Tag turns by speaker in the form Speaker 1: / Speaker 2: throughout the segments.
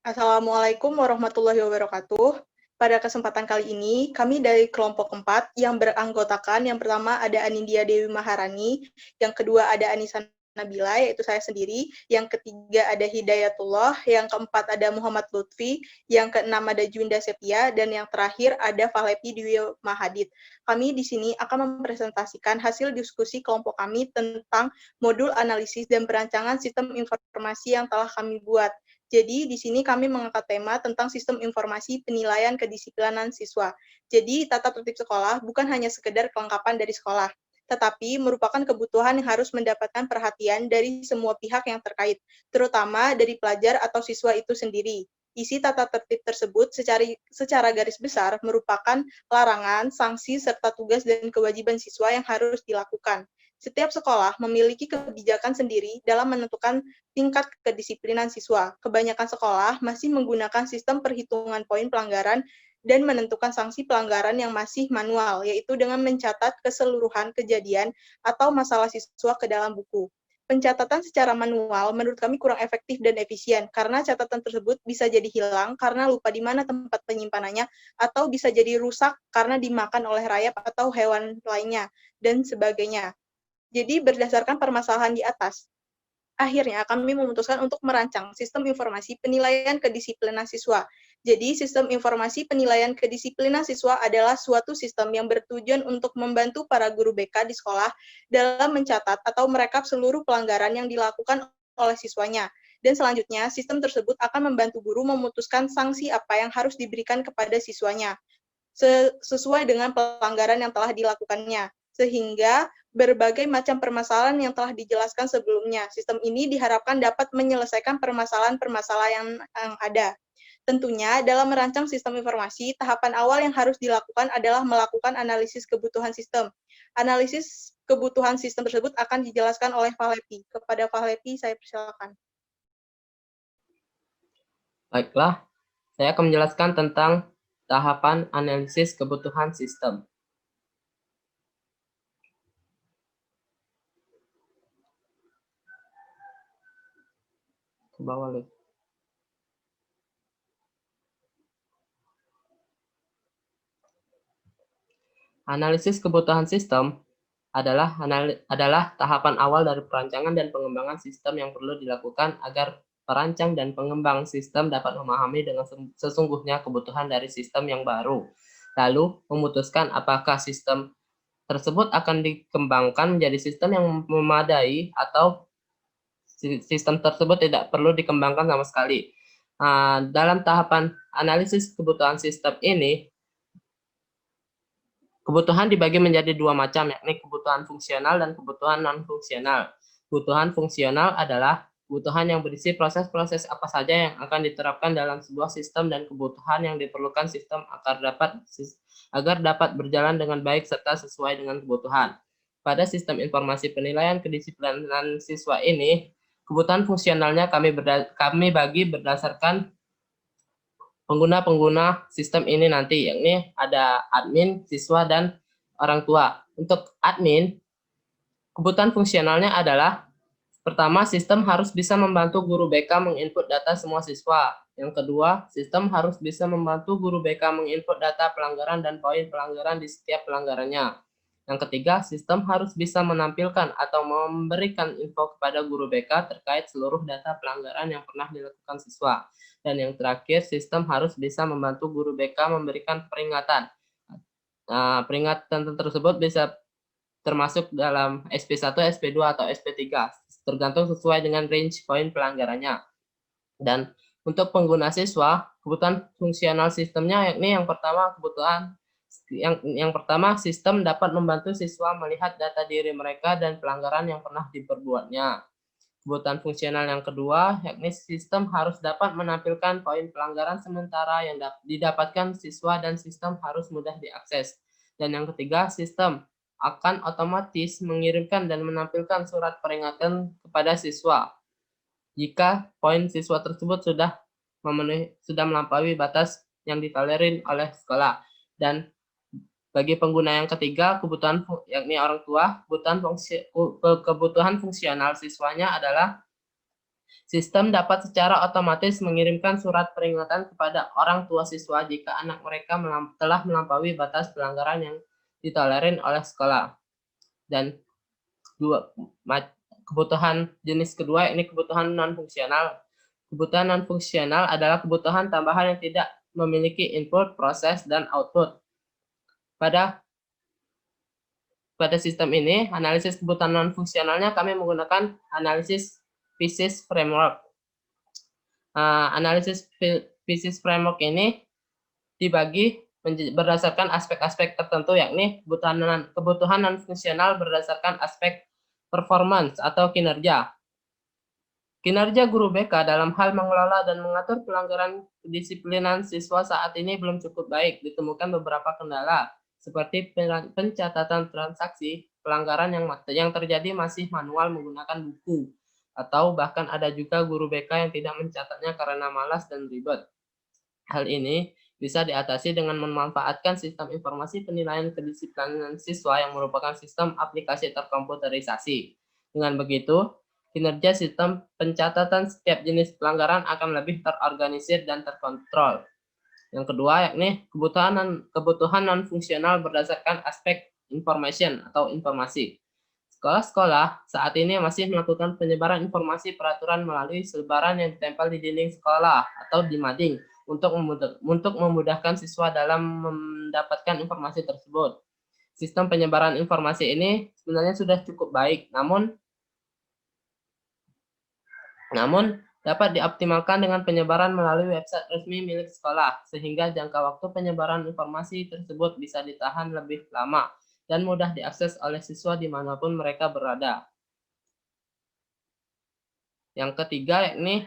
Speaker 1: Assalamualaikum warahmatullahi wabarakatuh. Pada kesempatan kali ini, kami dari kelompok 4 yang beranggotakan, yang pertama ada Anindya Dewi Maharani, yang kedua ada Anissa Nabila, yaitu saya sendiri, yang ketiga ada Hidayatullah, yang keempat ada Muhammad Lutfi, yang keenam ada Junda Sepia, dan yang terakhir ada Fahlepi Dwi Mahadit. Kami di sini akan mempresentasikan hasil diskusi kelompok kami tentang modul analisis dan perancangan sistem informasi yang telah kami buat. Jadi, di sini kami mengangkat tema tentang sistem informasi penilaian kedisiplinan siswa. Jadi, tata tertib sekolah bukan hanya sekedar kelengkapan dari sekolah, tetapi merupakan kebutuhan yang harus mendapatkan perhatian dari semua pihak yang terkait, terutama dari pelajar atau siswa itu sendiri. Isi tata tertib tersebut secara garis besar merupakan larangan, sanksi, serta tugas dan kewajiban siswa yang harus dilakukan. Setiap sekolah memiliki kebijakan sendiri dalam menentukan tingkat kedisiplinan siswa. Kebanyakan sekolah masih menggunakan sistem perhitungan poin pelanggaran dan menentukan sanksi pelanggaran yang masih manual, yaitu dengan mencatat keseluruhan kejadian atau masalah siswa ke dalam buku. Pencatatan secara manual menurut kami kurang efektif dan efisien, karena catatan tersebut bisa jadi hilang karena lupa di mana tempat penyimpanannya, atau bisa jadi rusak karena dimakan oleh rayap atau hewan lainnya, dan sebagainya. Jadi berdasarkan permasalahan di atas, akhirnya kami memutuskan untuk merancang sistem informasi penilaian kedisiplinan siswa. Jadi sistem informasi penilaian kedisiplinan siswa adalah suatu sistem yang bertujuan untuk membantu para guru BK di sekolah dalam mencatat atau merekap seluruh pelanggaran yang dilakukan oleh siswanya. Dan selanjutnya, sistem tersebut akan membantu guru memutuskan sanksi apa yang harus diberikan kepada siswanya sesuai dengan pelanggaran yang telah dilakukannya, sehingga berbagai macam permasalahan yang telah dijelaskan sebelumnya. Sistem ini diharapkan dapat menyelesaikan permasalahan-permasalahan yang ada. Tentunya, dalam merancang sistem informasi, tahapan awal yang harus dilakukan adalah melakukan analisis kebutuhan sistem. Analisis kebutuhan sistem tersebut akan dijelaskan oleh Fahlepi. Kepada Fahlepi, saya persilakan.
Speaker 2: Baiklah, saya akan menjelaskan tentang tahapan analisis kebutuhan sistem. Ke bawah, Liv. Analisis kebutuhan sistem adalah tahapan awal dari perancangan dan pengembangan sistem yang perlu dilakukan agar perancang dan pengembang sistem dapat memahami dengan sesungguhnya kebutuhan dari sistem yang baru, lalu memutuskan apakah sistem tersebut akan dikembangkan menjadi sistem yang memadai atau sistem tersebut tidak perlu dikembangkan sama sekali. Dalam tahapan analisis kebutuhan sistem ini, kebutuhan dibagi menjadi dua macam, yakni kebutuhan fungsional dan kebutuhan non-fungsional. Kebutuhan fungsional adalah kebutuhan yang berisi proses-proses apa saja yang akan diterapkan dalam sebuah sistem dan kebutuhan yang diperlukan sistem agar dapat berjalan dengan baik serta sesuai dengan kebutuhan. Pada sistem informasi penilaian kedisiplinan siswa ini, kebutuhan fungsionalnya kami bagi berdasarkan pengguna-pengguna sistem ini nanti, yakni ada admin, siswa, dan orang tua. Untuk admin, kebutuhan fungsionalnya adalah pertama, sistem harus bisa membantu guru BK menginput data semua siswa. Yang kedua, sistem harus bisa membantu guru BK menginput data pelanggaran dan poin pelanggaran di setiap pelanggarannya. Yang ketiga, sistem harus bisa menampilkan atau memberikan info kepada guru BK terkait seluruh data pelanggaran yang pernah dilakukan siswa. Dan yang terakhir, sistem harus bisa membantu guru BK memberikan peringatan. Peringatan tersebut bisa termasuk dalam SP1, SP2, atau SP3, tergantung sesuai dengan range poin pelanggarannya. Dan untuk pengguna siswa, kebutuhan fungsional sistemnya yakni yang pertama sistem dapat membantu siswa melihat data diri mereka dan pelanggaran yang pernah diperbuatnya. Kebutuhan fungsional yang kedua yakni sistem harus dapat menampilkan poin pelanggaran sementara yang didapatkan siswa dan sistem harus mudah diakses. Dan yang ketiga, sistem akan otomatis mengirimkan dan menampilkan surat peringatan kepada siswa jika poin siswa tersebut sudah melampaui batas yang ditolerir oleh sekolah. Dan bagi pengguna yang ketiga, kebutuhan yakni orang tua, kebutuhan fungsional siswanya adalah Sistem dapat secara otomatis mengirimkan surat peringatan kepada orang tua siswa jika anak mereka telah melampaui batas pelanggaran yang ditolerir oleh sekolah. Dan kebutuhan jenis kedua ini kebutuhan non-fungsional. Kebutuhan non-fungsional adalah kebutuhan tambahan yang tidak memiliki input, proses, dan output. Pada sistem ini, analisis kebutuhan non-fungsionalnya kami menggunakan analisis PhySys framework. Analisis PhySys framework ini dibagi berdasarkan aspek-aspek tertentu, yakni kebutuhan non-fungsional berdasarkan aspek performance atau kinerja. Kinerja guru BK dalam hal mengelola dan mengatur pelanggaran kedisiplinan siswa saat ini belum cukup baik. Ditemukan beberapa kendala, seperti pencatatan transaksi, pelanggaran yang terjadi masih manual menggunakan buku, atau bahkan ada juga guru BK yang tidak mencatatnya karena malas dan ribet. Hal ini bisa diatasi dengan memanfaatkan sistem informasi penilaian kedisiplinan siswa yang merupakan sistem aplikasi terkomputerisasi. Dengan begitu, kinerja sistem pencatatan setiap jenis pelanggaran akan lebih terorganisir dan terkontrol. Yang kedua, yakni kebutuhan non-fungsional berdasarkan aspek information atau informasi. Sekolah-sekolah saat ini masih melakukan penyebaran informasi peraturan melalui selebaran yang ditempel di dinding sekolah atau di mading untuk memudahkan siswa dalam mendapatkan informasi tersebut. Sistem penyebaran informasi ini sebenarnya sudah cukup baik, namun dapat dioptimalkan dengan penyebaran melalui website resmi milik sekolah, sehingga jangka waktu penyebaran informasi tersebut bisa ditahan lebih lama dan mudah diakses oleh siswa dimanapun mereka berada. Yang ketiga, yakni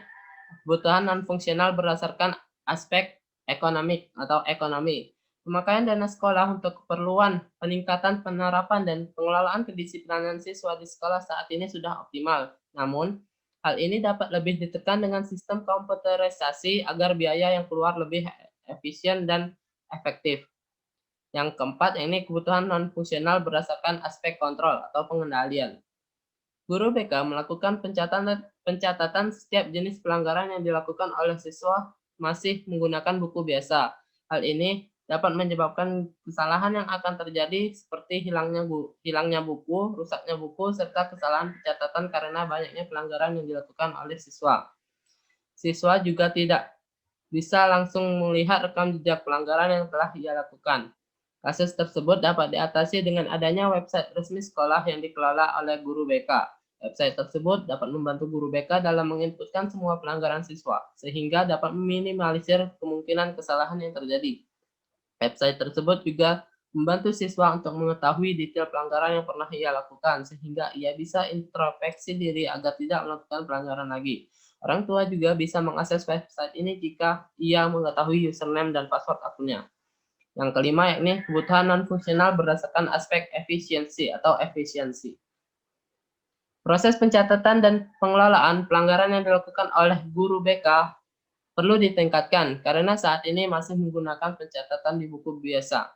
Speaker 2: kebutuhan non-fungsional berdasarkan aspek ekonomi atau ekonomi. Pemakaian dana sekolah untuk keperluan peningkatan penerapan dan pengelolaan kedisiplinan siswa di sekolah saat ini sudah optimal. Namun, hal ini dapat lebih ditekan dengan sistem komputerisasi agar biaya yang keluar lebih efisien dan efektif. Yang keempat, ini kebutuhan non-fungsional berdasarkan aspek kontrol atau pengendalian. Guru BK melakukan pencatatan setiap jenis pelanggaran yang dilakukan oleh siswa masih menggunakan buku biasa. Hal ini dapat menyebabkan kesalahan yang akan terjadi seperti hilangnya buku, rusaknya buku, serta kesalahan pencatatan karena banyaknya pelanggaran yang dilakukan oleh siswa. Siswa juga tidak bisa langsung melihat rekam jejak pelanggaran yang telah ia lakukan. Kasus tersebut dapat diatasi dengan adanya website resmi sekolah yang dikelola oleh guru BK. Website tersebut dapat membantu guru BK dalam menginputkan semua pelanggaran siswa, sehingga dapat meminimalisir kemungkinan kesalahan yang terjadi. Website tersebut juga membantu siswa untuk mengetahui detail pelanggaran yang pernah ia lakukan, sehingga ia bisa introspeksi diri agar tidak melakukan pelanggaran lagi. Orang tua juga bisa mengakses website ini jika ia mengetahui username dan password akunnya. Yang kelima, yakni kebutuhan non-fungsional berdasarkan aspek efisiensi atau efisiensi. Proses pencatatan dan pengelolaan pelanggaran yang dilakukan oleh guru BK perlu ditingkatkan karena saat ini masih menggunakan pencatatan di buku biasa.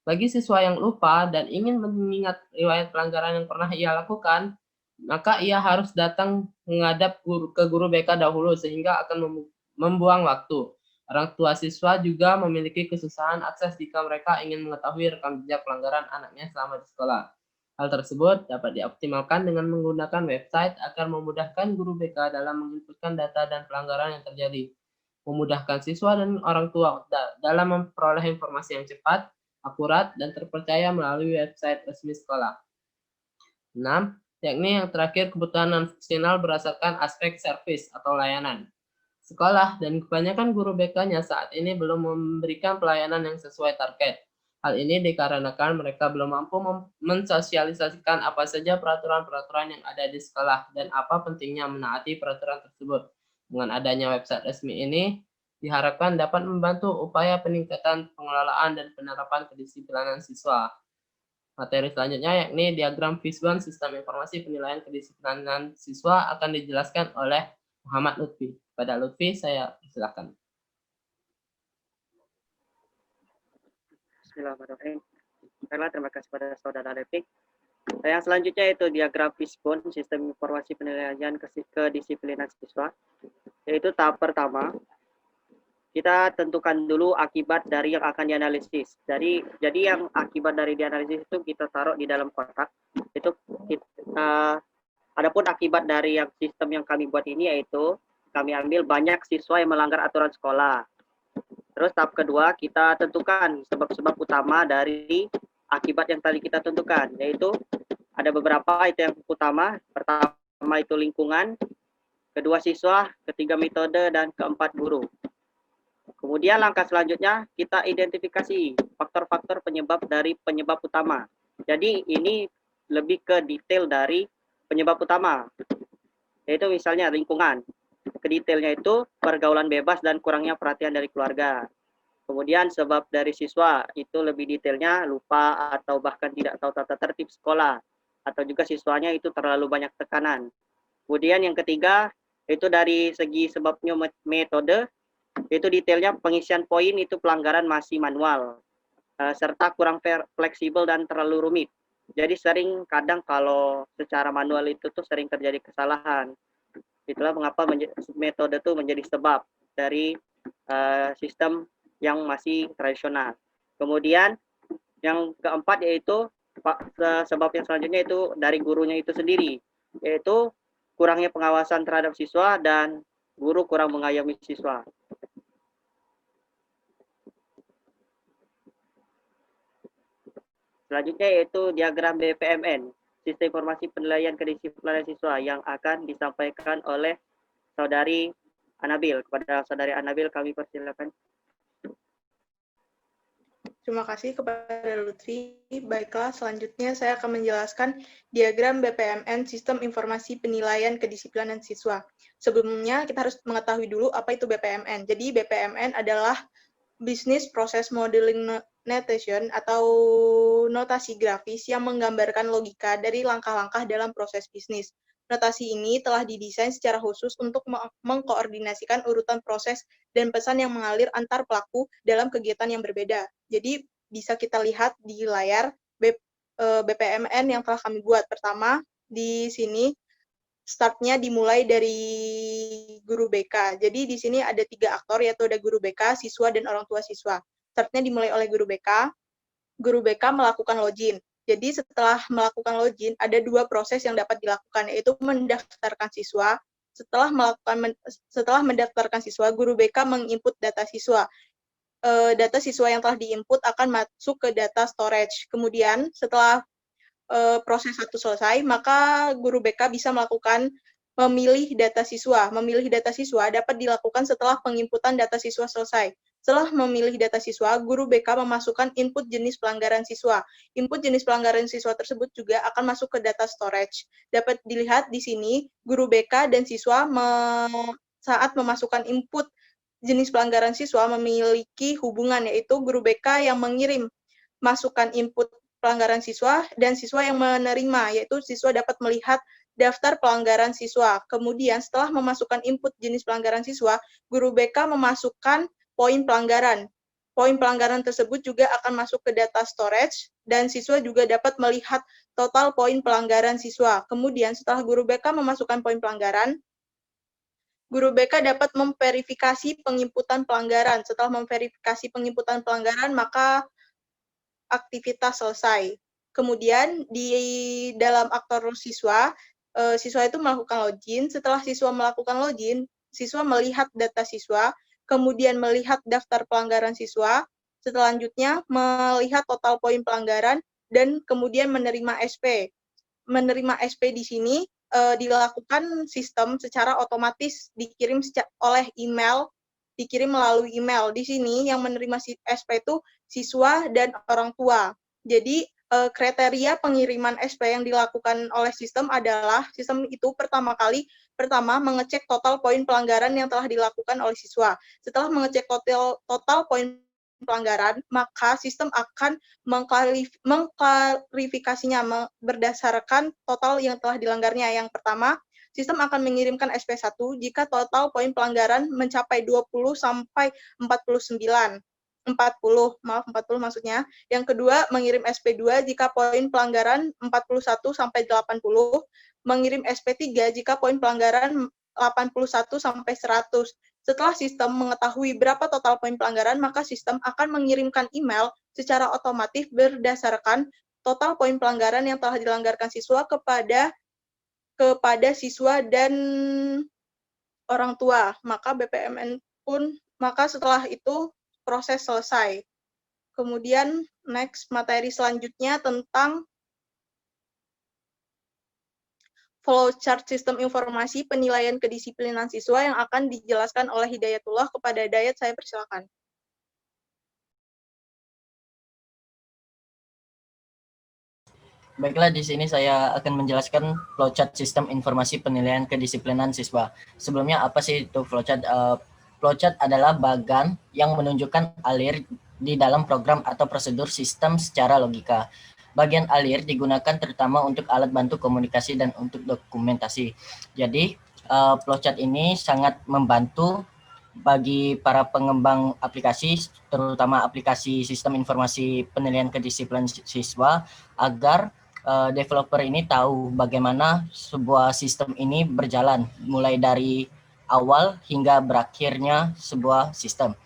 Speaker 2: Bagi siswa yang lupa dan ingin mengingat riwayat pelanggaran yang pernah ia lakukan, maka ia harus datang menghadap ke guru BK dahulu sehingga akan membuang waktu. Orang tua siswa juga memiliki kesusahan akses jika mereka ingin mengetahui rekam jejak pelanggaran anaknya selama di sekolah. Hal tersebut dapat dioptimalkan dengan menggunakan website agar memudahkan guru BK dalam menginputkan data dan pelanggaran yang terjadi, memudahkan siswa dan orang tua dalam memperoleh informasi yang cepat, akurat, dan terpercaya melalui website resmi sekolah. 6. Yakni yang terakhir, kebutuhan non-fungsional berdasarkan aspek servis atau layanan. Sekolah dan kebanyakan guru BK-nya saat ini belum memberikan pelayanan yang sesuai target. Hal ini dikarenakan mereka belum mampu mensosialisasikan apa saja peraturan-peraturan yang ada di sekolah dan apa pentingnya menaati peraturan tersebut. Dengan adanya website resmi ini, diharapkan dapat membantu upaya peningkatan pengelolaan dan penerapan kedisiplinan siswa. Materi selanjutnya yakni diagram Fishbone Sistem Informasi Penilaian Kedisiplinan Siswa akan dijelaskan oleh Muhammad Lutfi. Pada Lutfi, saya silakan.
Speaker 3: Bismillahirrahmanirrahim. Baiklah, terima kasih pada saudara Lepik. Yang selanjutnya itu diagram Fishbone, sistem informasi penilaian kedisiplinan siswa. Yaitu tahap pertama, kita tentukan dulu akibat dari yang akan dianalisis. Jadi yang akibat dari dianalisis itu kita taruh di dalam kotak. Itu adapun akibat dari yang sistem yang kami buat ini yaitu kami ambil banyak siswa yang melanggar aturan sekolah. Terus tahap kedua kita tentukan sebab-sebab utama dari akibat yang tadi kita tentukan, yaitu ada beberapa. Itu yang utama. Pertama itu lingkungan, kedua siswa, ketiga metode, dan keempat guru. Kemudian langkah selanjutnya kita identifikasi faktor-faktor penyebab dari penyebab utama. Jadi ini lebih ke detail dari penyebab utama, yaitu misalnya lingkungan. Kedetailnya itu pergaulan bebas dan kurangnya perhatian dari keluarga. Kemudian sebab dari siswa itu lebih detailnya lupa atau bahkan tidak tahu tata tertib sekolah, atau juga siswanya itu terlalu banyak tekanan. Kemudian yang ketiga itu dari segi sebabnya metode, itu detailnya pengisian poin itu pelanggaran masih manual, serta kurang fleksibel dan terlalu rumit. Jadi sering kadang kalau secara manual itu tuh sering terjadi kesalahan. Itulah mengapa metode itu menjadi sebab dari sistem yang masih tradisional. Kemudian yang keempat yaitu sebab yang selanjutnya itu dari gurunya itu sendiri, yaitu kurangnya pengawasan terhadap siswa dan guru kurang mengayomi siswa. Selanjutnya yaitu diagram BPMN, sistem informasi penilaian kedisiplinan siswa, yang akan disampaikan oleh Saudari Anabil. Kepada Saudari Anabil kami persilakan.
Speaker 1: Terima kasih kepada Lutfi. Baiklah, selanjutnya saya akan menjelaskan diagram BPMN, Sistem Informasi Penilaian Kedisiplinan Siswa. Sebelumnya, kita harus mengetahui dulu apa itu BPMN. Jadi, BPMN adalah Business Process Modeling Notation atau notasi grafis yang menggambarkan logika dari langkah-langkah dalam proses bisnis. Notasi ini telah didesain secara khusus untuk mengkoordinasikan urutan proses dan pesan yang mengalir antar pelaku dalam kegiatan yang berbeda. Jadi bisa kita lihat di layar BPMN yang telah kami buat. Pertama, di sini startnya dimulai dari guru BK. Jadi di sini ada 3 aktor, yaitu ada guru BK, siswa, dan orang tua siswa. Startnya dimulai oleh guru BK. Guru BK melakukan login. Jadi setelah melakukan login, ada 2 proses yang dapat dilakukan, yaitu mendaftarkan siswa. Setelah mendaftarkan siswa, guru BK menginput data siswa. Data siswa yang telah diinput akan masuk ke data storage. Kemudian setelah proses 1 selesai, maka guru BK bisa melakukan memilih data siswa. Memilih data siswa dapat dilakukan setelah penginputan data siswa selesai. Setelah memilih data siswa, guru BK memasukkan input jenis pelanggaran siswa. Input jenis pelanggaran siswa tersebut juga akan masuk ke data storage. Dapat dilihat di sini, guru BK dan siswa saat memasukkan input jenis pelanggaran siswa memiliki hubungan, yaitu guru BK yang mengirim masukan input pelanggaran siswa dan siswa yang menerima, yaitu siswa dapat melihat daftar pelanggaran siswa. Kemudian setelah memasukkan input jenis pelanggaran siswa, guru BK memasukkan poin pelanggaran. Poin pelanggaran tersebut juga akan masuk ke data storage dan siswa juga dapat melihat total poin pelanggaran siswa. Kemudian setelah guru BK memasukkan poin pelanggaran, guru BK dapat memverifikasi penginputan pelanggaran. Setelah memverifikasi penginputan pelanggaran, maka aktivitas selesai. Kemudian di dalam aktor siswa, siswa itu melakukan login. Setelah siswa melakukan login, siswa melihat data siswa, kemudian melihat daftar pelanggaran siswa, selanjutnya melihat total poin pelanggaran, dan kemudian menerima SP. Menerima SP di sini dilakukan sistem secara otomatis, dikirim oleh email, dikirim melalui email. Di sini yang menerima SP itu siswa dan orang tua. Jadi kriteria pengiriman SP yang dilakukan oleh sistem adalah sistem itu pertama mengecek total poin pelanggaran yang telah dilakukan oleh siswa. Setelah mengecek total poin pelanggaran, maka sistem akan mengklarifikasinya berdasarkan total yang telah dilanggarnya. Yang pertama, sistem akan mengirimkan SP1 jika total poin pelanggaran mencapai 20 sampai 49. maaf 40 maksudnya. Yang kedua, mengirim SP2 jika poin pelanggaran 41 sampai 80, mengirim SP3 jika poin pelanggaran 81 sampai 100. Setelah sistem mengetahui berapa total poin pelanggaran, maka sistem akan mengirimkan email secara otomatis berdasarkan total poin pelanggaran yang telah dilanggarkan siswa kepada siswa dan orang tua. Maka setelah itu proses selesai. Kemudian next materi selanjutnya tentang flowchart sistem informasi penilaian kedisiplinan siswa yang akan dijelaskan oleh Hidayatullah. Kepada Dayat, saya persilakan.
Speaker 4: Baiklah, di sini saya akan menjelaskan flowchart sistem informasi penilaian kedisiplinan siswa. Sebelumnya, apa sih itu flowchart? Flowchart adalah bagan yang menunjukkan alir di dalam program atau prosedur sistem secara logika. Bagian alir digunakan terutama untuk alat bantu komunikasi dan untuk dokumentasi. Jadi, flowchart ini sangat membantu bagi para pengembang aplikasi, terutama aplikasi sistem informasi penilaian kedisiplinan siswa, agar developer ini tahu bagaimana sebuah sistem ini berjalan mulai dari awal hingga berakhirnya sebuah sistem.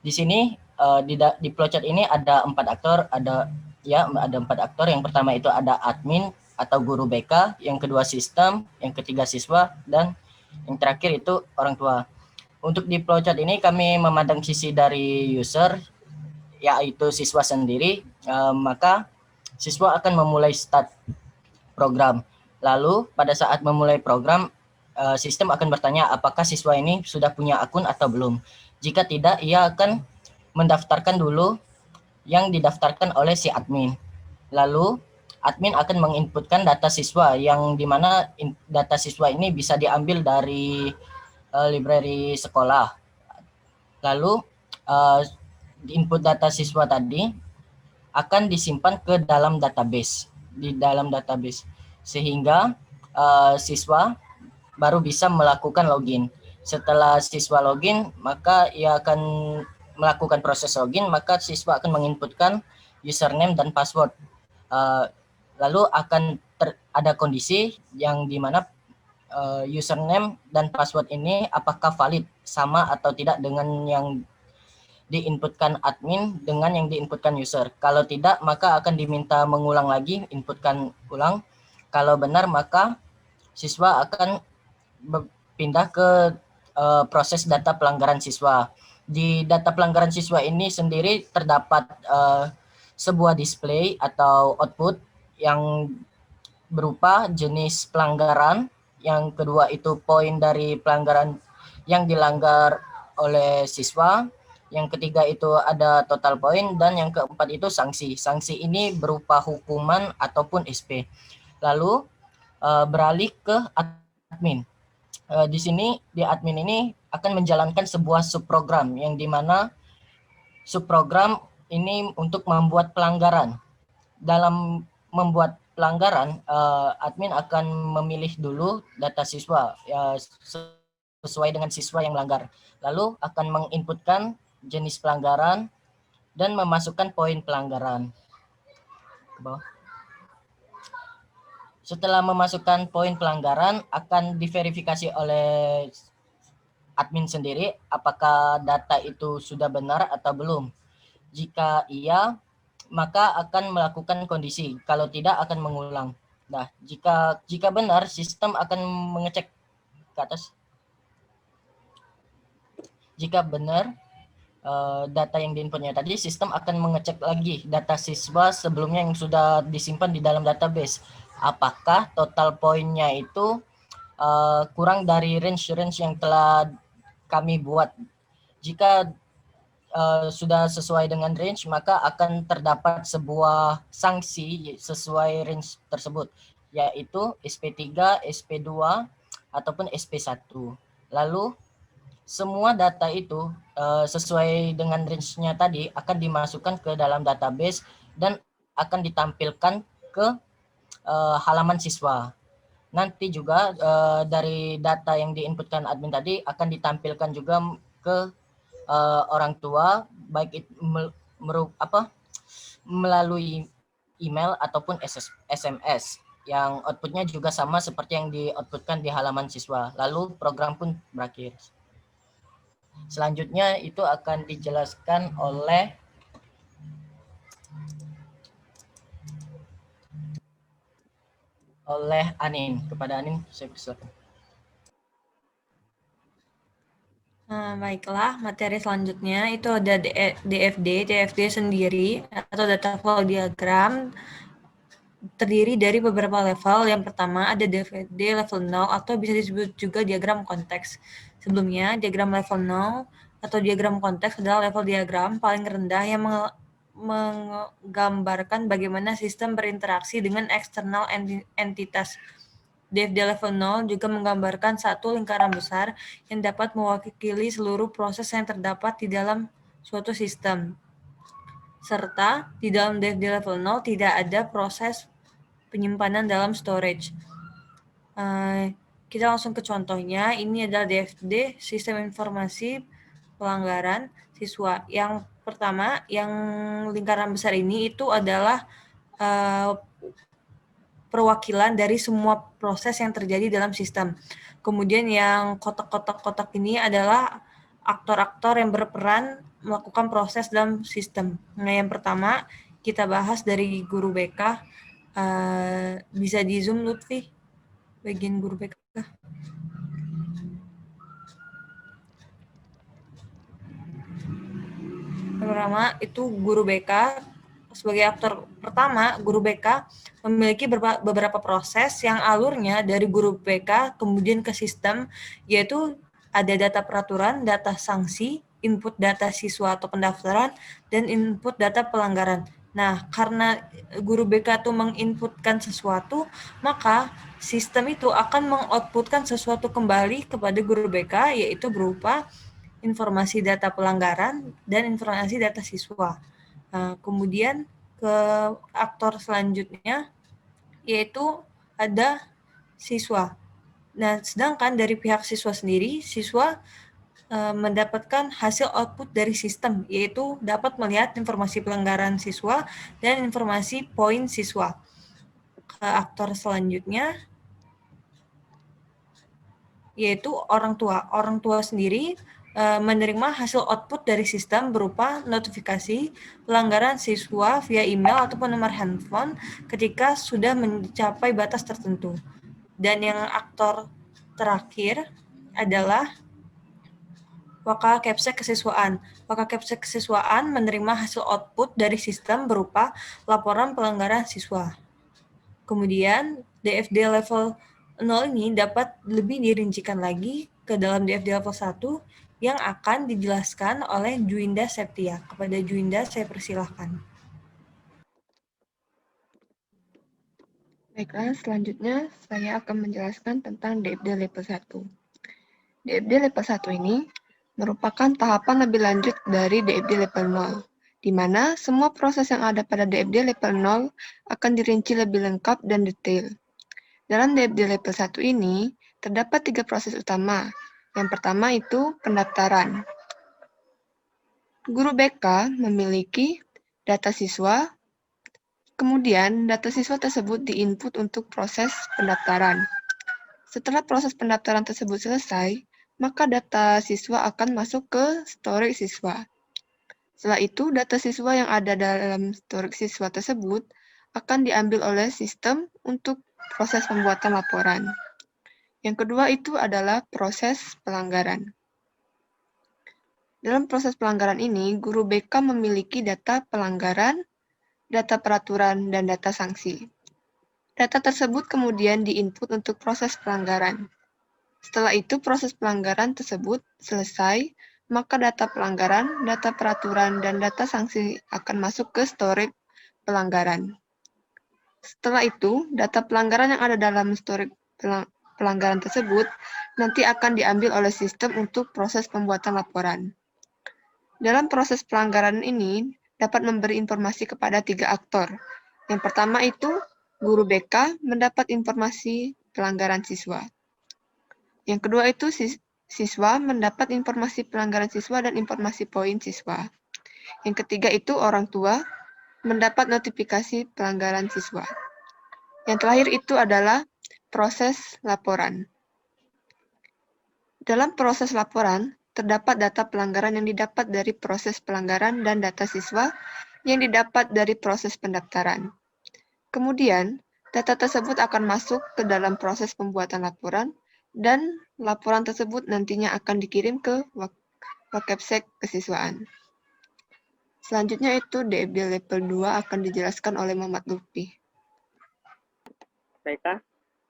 Speaker 4: Di sini di flowchart ini ada 4 aktor, ada 4 aktor. Yang pertama itu ada admin atau guru BK, yang kedua sistem, yang ketiga siswa, dan yang terakhir itu orang tua. Untuk di flowchart ini kami memandang sisi dari user, yaitu siswa sendiri, maka siswa akan memulai start program. Lalu pada saat memulai program, sistem akan bertanya apakah siswa ini sudah punya akun atau belum. Jika tidak, ia akan mendaftarkan dulu yang didaftarkan oleh si admin. Lalu admin akan menginputkan data siswa, yang dimana data siswa ini bisa diambil dari library sekolah. Lalu input data siswa tadi akan disimpan ke dalam database, sehingga siswa baru bisa melakukan login. Setelah siswa login, maka ia akan melakukan proses login, maka siswa akan menginputkan username dan password. Lalu akan ada kondisi yang dimana username dan password ini apakah valid, sama atau tidak dengan yang diinputkan admin dengan yang diinputkan user. Kalau tidak, maka akan diminta mengulang lagi, inputkan ulang. Kalau benar, maka siswa akan pindah ke proses data pelanggaran siswa. Di data pelanggaran siswa ini sendiri terdapat sebuah display atau output yang berupa jenis pelanggaran, yang kedua itu poin dari pelanggaran yang dilanggar oleh siswa, yang ketiga itu ada total poin, dan yang keempat itu sanksi. Sanksi ini berupa hukuman ataupun SP. Lalu beralih ke admin. Di sini di admin ini akan menjalankan sebuah subprogram, yang dimana subprogram ini untuk membuat pelanggaran. Dalam membuat pelanggaran, admin akan memilih dulu data siswa sesuai dengan siswa yang melanggar. Lalu akan menginputkan jenis pelanggaran dan memasukkan poin pelanggaran. Setelah memasukkan poin pelanggaran, akan diverifikasi oleh admin sendiri apakah data itu sudah benar atau belum. Jika iya, maka akan melakukan kondisi. Kalau tidak, akan mengulang. Nah, jika benar, sistem akan mengecek ke atas. Jika benar data yang diinputnya tadi, sistem akan mengecek lagi data siswa sebelumnya yang sudah disimpan di dalam database. Apakah total poinnya itu kurang dari range yang telah kami buat. Jika sudah sesuai dengan range, maka akan terdapat sebuah sanksi sesuai range tersebut, yaitu SP3, SP2, ataupun SP1. Lalu semua data itu sesuai dengan range-nya tadi akan dimasukkan ke dalam database dan akan ditampilkan ke halaman siswa. Nanti juga dari data yang diinputkan admin tadi akan ditampilkan juga ke orang tua, baik itu melalui email ataupun SMS, yang outputnya juga sama seperti yang di-outputkan di halaman siswa. Lalu program pun berakhir. Selanjutnya itu akan dijelaskan oleh Anin. Kepada Anin, saya persilakan.
Speaker 5: Baiklah, materi selanjutnya itu ada DFD. DFD sendiri atau data flow diagram terdiri dari beberapa level. Yang pertama ada DFD level 0 atau bisa disebut juga diagram konteks. Sebelumnya, diagram level 0 atau diagram konteks adalah level diagram paling rendah yang menggambarkan bagaimana sistem berinteraksi dengan eksternal entitas. DFD level 0 juga menggambarkan satu lingkaran besar yang dapat mewakili seluruh proses yang terdapat di dalam suatu sistem. Serta di dalam DFD level 0 tidak ada proses penyimpanan dalam storage. Kita langsung ke contohnya. Ini adalah DFD, Sistem Informasi Pelanggaran Siswa. Yang pertama, yang lingkaran besar ini itu adalah perwakilan dari semua proses yang terjadi dalam sistem. Kemudian yang kotak-kotak ini adalah aktor-aktor yang berperan melakukan proses dalam sistem. Nah, yang pertama kita bahas dari guru BK. Bisa di zoom Lutfi, bagian guru BK. Pertama itu guru BK. Sebagai aktor pertama, guru BK memiliki beberapa proses yang alurnya dari guru BK kemudian ke sistem, yaitu ada data peraturan, data sanksi, input data siswa atau pendaftaran, dan input data pelanggaran. Nah, karena guru BK itu menginputkan sesuatu, maka sistem itu akan mengoutputkan sesuatu kembali kepada guru BK, yaitu berupa informasi data pelanggaran dan informasi data siswa. Kemudian ke aktor selanjutnya yaitu ada siswa. Nah, sedangkan dari pihak siswa sendiri, siswa mendapatkan hasil output dari sistem, yaitu dapat melihat informasi pelanggaran siswa dan informasi poin siswa. Ke aktor selanjutnya yaitu orang tua. Orang tua sendiri menerima hasil output dari sistem berupa notifikasi pelanggaran siswa via email ataupun nomor handphone ketika sudah mencapai batas tertentu. Dan yang aktor terakhir adalah Waka Kepsek Kesiswaan. Waka Kepsek Kesiswaan menerima hasil output dari sistem berupa laporan pelanggaran siswa. Kemudian DFD level 0 ini dapat lebih dirincikan lagi ke dalam DFD level 1 yang akan dijelaskan oleh Juinda Septia. Kepada Juinda, saya persilahkan.
Speaker 6: Baiklah, selanjutnya saya akan menjelaskan tentang DFD level 1. DFD level 1 ini merupakan tahapan lebih lanjut dari DFD level 0, di mana semua proses yang ada pada DFD level 0 akan dirinci lebih lengkap dan detail. Dalam DFD level 1 ini, terdapat 3 proses utama. Yang pertama itu pendaftaran. Guru BK memiliki data siswa, kemudian data siswa tersebut diinput untuk proses pendaftaran. Setelah proses pendaftaran tersebut selesai, maka data siswa akan masuk ke storage siswa. Setelah itu, data siswa yang ada dalam storage siswa tersebut akan diambil oleh sistem untuk proses pembuatan laporan. Yang kedua itu adalah proses pelanggaran. Dalam proses pelanggaran ini, guru BK memiliki data pelanggaran, data peraturan, dan data sanksi. Data tersebut kemudian diinput untuk proses pelanggaran. Setelah itu, proses pelanggaran tersebut selesai, maka data pelanggaran, data peraturan, dan data sanksi akan masuk ke storage pelanggaran. Setelah itu, data pelanggaran yang ada dalam storage pelanggaran tersebut nanti akan diambil oleh sistem untuk proses pembuatan laporan. Dalam proses pelanggaran ini dapat memberi informasi kepada 3 aktor. Yang pertama itu guru BK mendapat informasi pelanggaran siswa. Yang kedua itu Siswa mendapat informasi pelanggaran siswa dan informasi poin siswa. Yang ketiga itu orang tua mendapat notifikasi pelanggaran siswa. Yang terakhir itu adalah proses laporan. Dalam proses laporan, terdapat data pelanggaran yang didapat dari proses pelanggaran dan data siswa yang didapat dari proses pendaftaran. Kemudian, data tersebut akan masuk ke dalam proses pembuatan laporan dan laporan tersebut nantinya akan dikirim ke Wakapsek kesiswaan. Selanjutnya itu DFD level 2 akan dijelaskan oleh Muhammad Lutfi.
Speaker 3: Baiklah,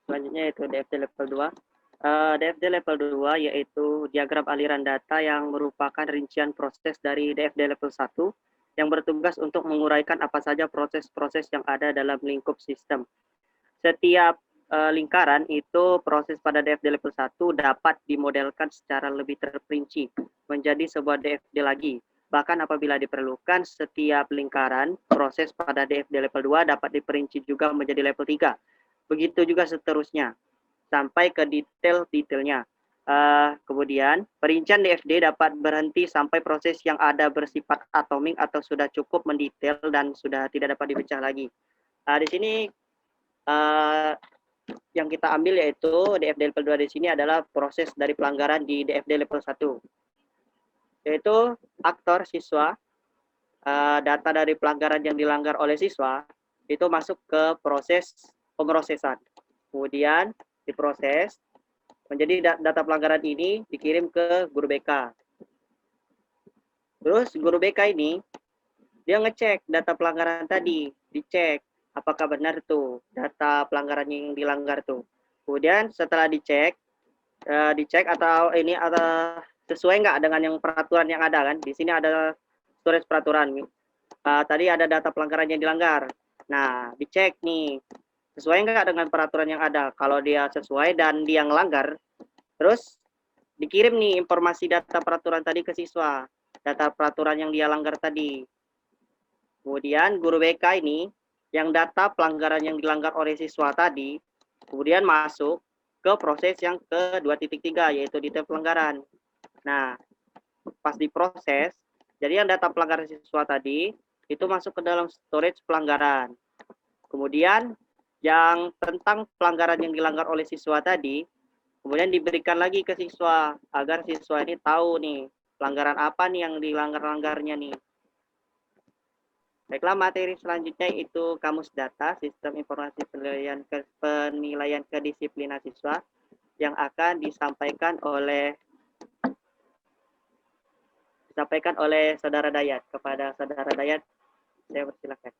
Speaker 3: selanjutnya itu DFD level 2. DFD level 2 yaitu diagram aliran data yang merupakan rincian proses dari DFD level 1 yang bertugas untuk menguraikan apa saja proses-proses yang ada dalam lingkup sistem. Setiap lingkaran itu proses pada DFD level 1 dapat dimodelkan secara lebih terperinci menjadi sebuah DFD lagi. Bahkan apabila diperlukan, setiap lingkaran proses pada DFD level 2 dapat diperinci juga menjadi level 3. Begitu juga seterusnya, sampai ke detail-detailnya. Kemudian, perincian DFD dapat berhenti sampai proses yang ada bersifat atomik atau sudah cukup mendetail dan sudah tidak dapat dipecah lagi. Di sini yang kita ambil yaitu DFD level 2 di sini adalah proses dari pelanggaran di DFD level 1. Yaitu aktor siswa, data dari pelanggaran yang dilanggar oleh siswa, itu masuk ke proses pemrosesan. Kemudian diproses, menjadi data pelanggaran ini dikirim ke guru BK. Terus guru BK ini, dia ngecek data pelanggaran tadi, dicek apakah benar tuh data pelanggaran yang dilanggar tuh. Kemudian setelah dicek atau ini ada sesuai nggak dengan yang peraturan yang ada kan? Di sini ada storage peraturan. Tadi ada data pelanggaran yang dilanggar. Nah, dicek nih sesuai nggak dengan peraturan yang ada. Kalau dia sesuai dan dia ngelanggar, terus dikirim nih informasi data peraturan tadi ke siswa, data peraturan yang dia langgar tadi. Kemudian guru BK ini yang data pelanggaran yang dilanggar oleh siswa tadi kemudian masuk ke proses yang ke 2.3 yaitu detail pelanggaran. Nah, pas diproses, jadi yang data pelanggaran siswa tadi itu masuk ke dalam storage pelanggaran. Kemudian yang tentang pelanggaran yang dilanggar oleh siswa tadi kemudian diberikan lagi ke siswa agar siswa ini tahu nih pelanggaran apa nih yang dilanggar-langgarnya nih. Baiklah, materi selanjutnya itu kamus data, sistem informasi penilaian kedisiplinan siswa yang akan disampaikan oleh Saudara Dayat. Kepada Saudara Dayat, saya persilakan.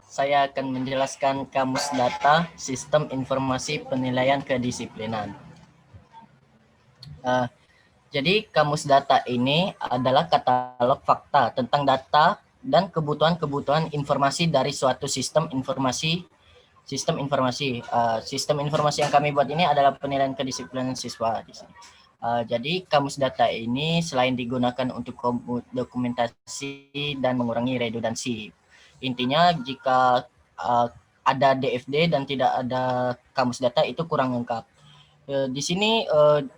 Speaker 4: Saya akan menjelaskan kamus data, sistem informasi penilaian kedisiplinan. Jadi kamus data ini adalah katalog fakta tentang data dan kebutuhan-kebutuhan informasi dari suatu sistem informasi. Sistem informasi yang kami buat ini adalah penilaian kedisiplinan siswa di sini. Jadi kamus data ini selain digunakan untuk dokumentasi dan mengurangi redundansi. Intinya jika ada DFD dan tidak ada kamus data itu kurang lengkap. Di sini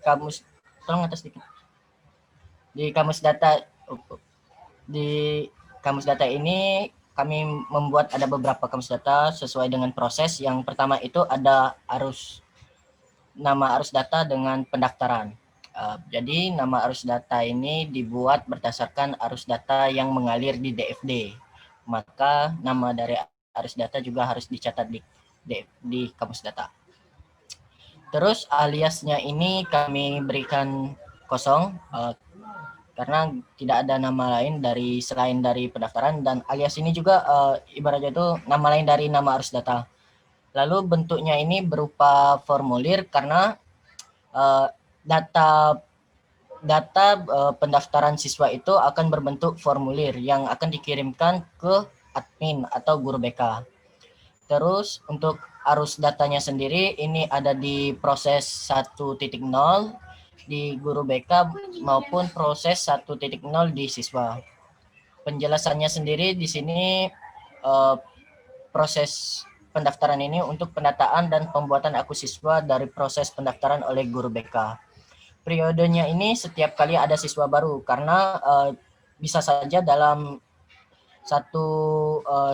Speaker 4: kamus, tolong atas sedikit. Di kamus data ini kami membuat ada beberapa kamus data sesuai dengan proses. Yang pertama itu ada nama arus data dengan pendaftaran. Jadi nama arus data ini dibuat berdasarkan arus data yang mengalir di DFD. Maka nama dari arus data juga harus dicatat di kamus data. Terus aliasnya ini kami berikan kosong karena tidak ada nama lain selain dari pendaftaran, dan alias ini juga ibaratnya itu nama lain dari nama arus data. Lalu bentuknya ini berupa formulir karena data pendaftaran siswa itu akan berbentuk formulir yang akan dikirimkan ke admin atau guru BK. Terus untuk arus datanya sendiri ini ada di proses 1.0 di guru BK maupun proses 1.0 di siswa. Penjelasannya sendiri di sini proses pendaftaran ini untuk pendataan dan pembuatan akun siswa dari proses pendaftaran oleh guru BK. Periodenya ini setiap kali ada siswa baru karena bisa saja dalam satu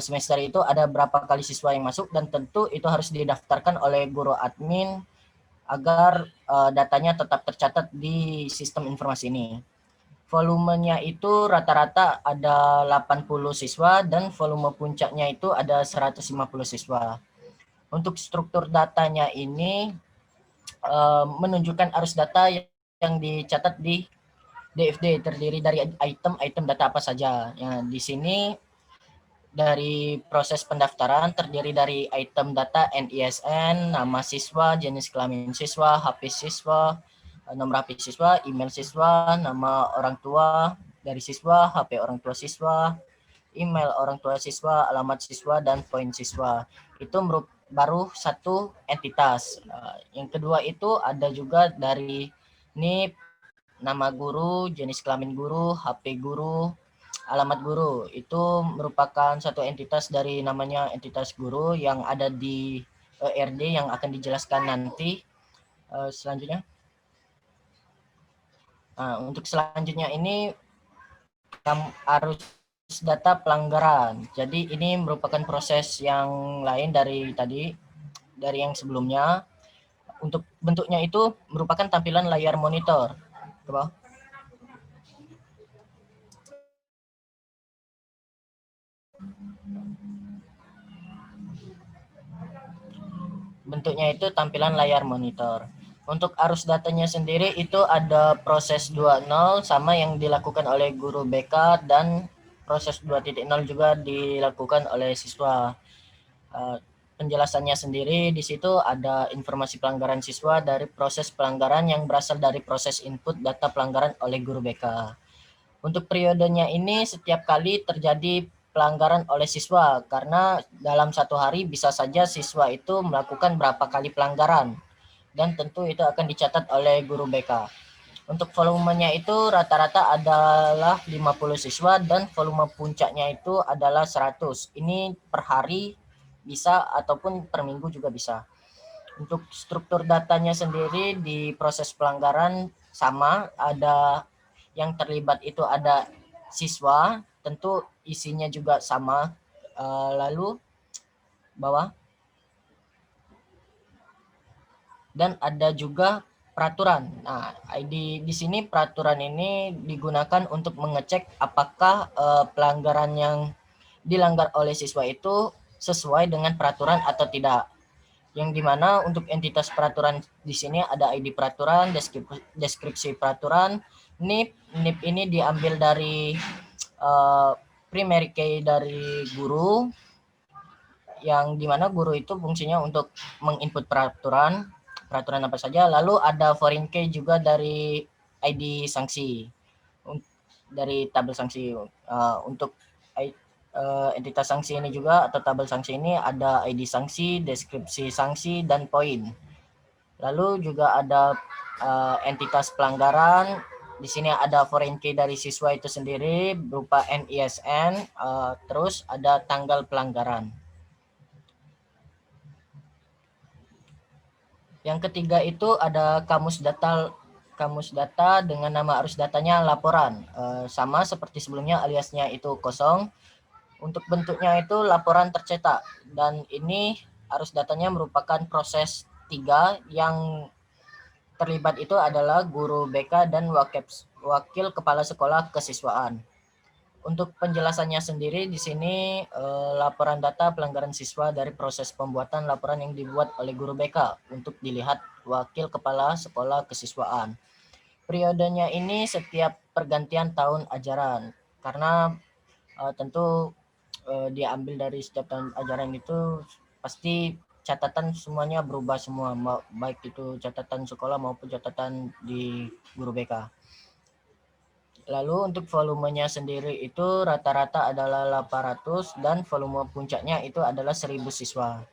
Speaker 4: semester itu ada berapa kali siswa yang masuk, dan tentu itu harus didaftarkan oleh guru admin agar datanya tetap tercatat di sistem informasi ini. Volumenya itu rata-rata ada 80 siswa dan volume puncaknya itu ada 150 siswa. Untuk struktur datanya ini menunjukkan arus data yang dicatat di DFD, terdiri dari item data apa saja. Ya, di sini dari proses pendaftaran terdiri dari item data NISN, nama siswa, jenis kelamin siswa, HP siswa, nomor HP siswa, email siswa, nama orang tua dari siswa, HP orang tua siswa, email orang tua siswa, alamat siswa, dan poin siswa. Itu baru satu entitas. Yang kedua itu ada juga dari NIP, nama guru, jenis kelamin guru, HP guru, alamat guru. Itu merupakan satu entitas dari namanya entitas guru yang ada di ERD yang akan dijelaskan nanti selanjutnya. Nah, untuk selanjutnya ini arus data pelanggaran. Jadi ini merupakan proses yang lain dari tadi, dari yang sebelumnya. Untuk bentuknya itu merupakan tampilan layar monitor. Ke bawah. Bentuknya itu tampilan layar monitor. Untuk arus datanya sendiri itu ada proses 2.0 sama yang dilakukan oleh guru BK, dan proses 2.0 juga dilakukan oleh siswa. Penjelasannya sendiri di situ ada informasi pelanggaran siswa dari proses pelanggaran yang berasal dari proses input data pelanggaran oleh guru BK. Untuk periodenya ini setiap kali terjadi pelanggaran oleh siswa, karena dalam satu hari bisa saja siswa itu melakukan berapa kali pelanggaran, dan tentu itu akan dicatat oleh guru BK. Untuk volumenya itu rata-rata adalah 50 siswa dan volume puncaknya itu adalah 100. Ini per hari bisa ataupun per minggu juga bisa. Untuk struktur datanya sendiri di proses pelanggaran sama, ada yang terlibat itu ada siswa, tentu isinya juga sama. Lalu bawah, dan ada juga peraturan. Nah, di sini peraturan ini digunakan untuk mengecek apakah pelanggaran yang dilanggar oleh siswa itu sesuai dengan peraturan atau tidak. Yang dimana untuk entitas peraturan di sini ada ID peraturan, deskripsi peraturan, NIP. NIP ini diambil dari primary key dari guru, yang dimana guru itu fungsinya untuk menginput peraturan apa saja. Lalu ada foreign key juga dari ID sanksi, dari tabel sanksi. Untuk entitas sanksi ini juga atau tabel sanksi ini ada ID sanksi, deskripsi sanksi, dan poin. Lalu juga ada entitas pelanggaran. Di sini ada foreign key dari siswa itu sendiri berupa NISN, terus ada tanggal pelanggaran. Yang ketiga itu ada kamus data dengan nama arus datanya laporan. Sama seperti sebelumnya, aliasnya itu kosong. Untuk bentuknya itu laporan tercetak, dan ini arus datanya merupakan proses 3 yang terlibat itu adalah guru BK dan wakil kepala sekolah kesiswaan. Untuk penjelasannya sendiri di sini laporan data pelanggaran siswa dari proses pembuatan laporan yang dibuat oleh guru BK untuk dilihat wakil kepala sekolah kesiswaan. Periodenya ini setiap pergantian tahun ajaran, karena tentu diambil dari setiap tahun ajaran itu pasti catatan semuanya berubah semua, baik itu catatan sekolah maupun catatan di guru BK. Lalu untuk volumenya sendiri itu rata-rata adalah 800 dan volume puncaknya itu adalah 1000 siswa.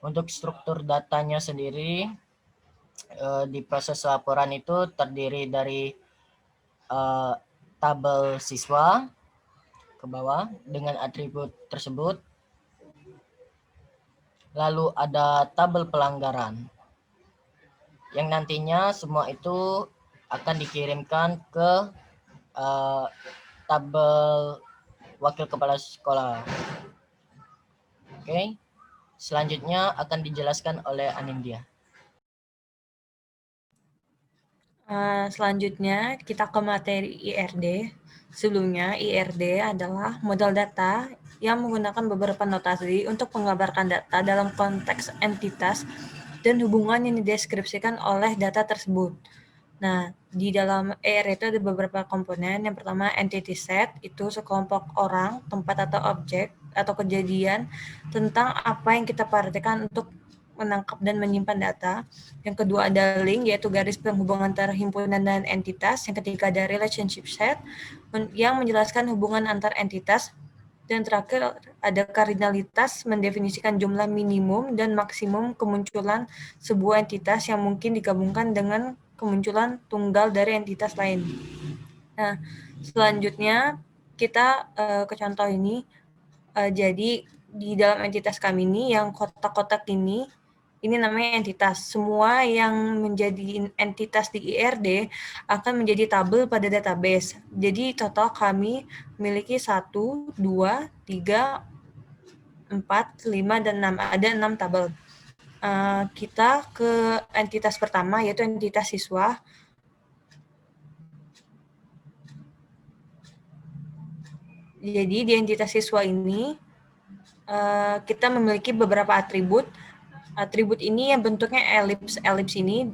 Speaker 4: Untuk struktur datanya sendiri di proses laporan itu terdiri dari tabel siswa ke bawah dengan atribut tersebut. Lalu ada tabel pelanggaran yang nantinya semua itu akan dikirimkan ke tabel wakil kepala sekolah. Oke, selanjutnya akan dijelaskan oleh Anindya.
Speaker 5: Selanjutnya kita ke materi IRD. Sebelumnya IRD adalah model data yang menggunakan beberapa notasi untuk menggambarkan data dalam konteks entitas dan hubungan yang dideskripsikan oleh data tersebut. Nah, di dalam IRD itu ada beberapa komponen. Yang pertama entity set, itu sekelompok orang, tempat atau objek atau kejadian tentang apa yang kita perhatikan untuk menangkap dan menyimpan data. Yang kedua ada link, yaitu garis penghubungan antara himpunan dan entitas. Yang ketiga ada relationship set, yang menjelaskan hubungan antar entitas. Dan terakhir ada kardinalitas, mendefinisikan jumlah minimum dan maksimum kemunculan sebuah entitas yang mungkin digabungkan dengan kemunculan tunggal dari entitas lain. Nah, selanjutnya kita ke contoh ini. Jadi di dalam entitas kami ini, yang kotak-kotak ini namanya entitas. Semua yang menjadi entitas di IRD akan menjadi tabel pada database. Jadi total kami memiliki 1, 2, 3, 4, 5, dan 6. Ada 6 tabel. Kita ke entitas pertama, yaitu entitas siswa. Jadi di entitas siswa ini kita memiliki beberapa atribut. Atribut ini yang bentuknya elips ini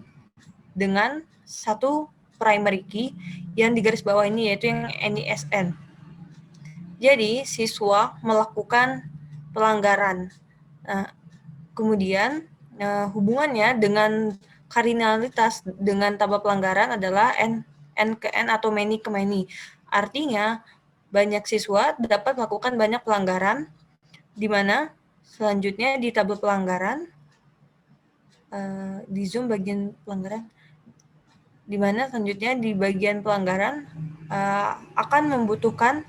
Speaker 5: dengan satu primary key yang di garis bawah ini, yaitu yang NISN. Jadi siswa melakukan pelanggaran. Kemudian hubungannya dengan kardinalitas dengan tabel pelanggaran adalah n ke n atau many ke many. Artinya banyak siswa dapat melakukan banyak pelanggaran, di mana selanjutnya di tabel pelanggaran, di zoom bagian pelanggaran, di mana selanjutnya di bagian pelanggaran akan membutuhkan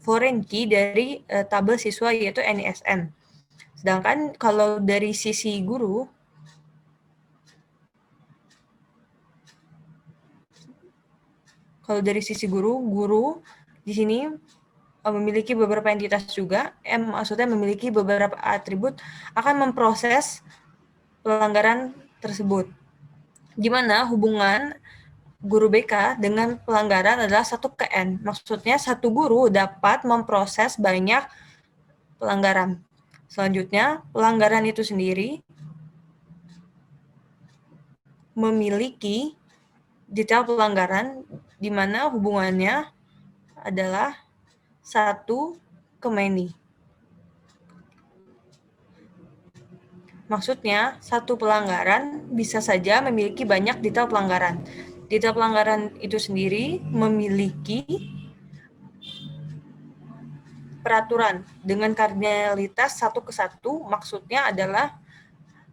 Speaker 5: foreign key dari tabel siswa, yaitu NISN. Sedangkan kalau dari sisi guru, guru di sini memiliki beberapa entitas juga, maksudnya memiliki beberapa atribut akan memproses pelanggaran tersebut. Di mana hubungan guru BK dengan pelanggaran adalah 1 ke N. Maksudnya satu guru dapat memproses banyak pelanggaran. Selanjutnya, pelanggaran itu sendiri memiliki detail pelanggaran di mana hubungannya adalah 1 ke many. Maksudnya, satu pelanggaran bisa saja memiliki banyak detail pelanggaran. Detail pelanggaran itu sendiri memiliki peraturan dengan kardinalitas 1 ke 1, maksudnya adalah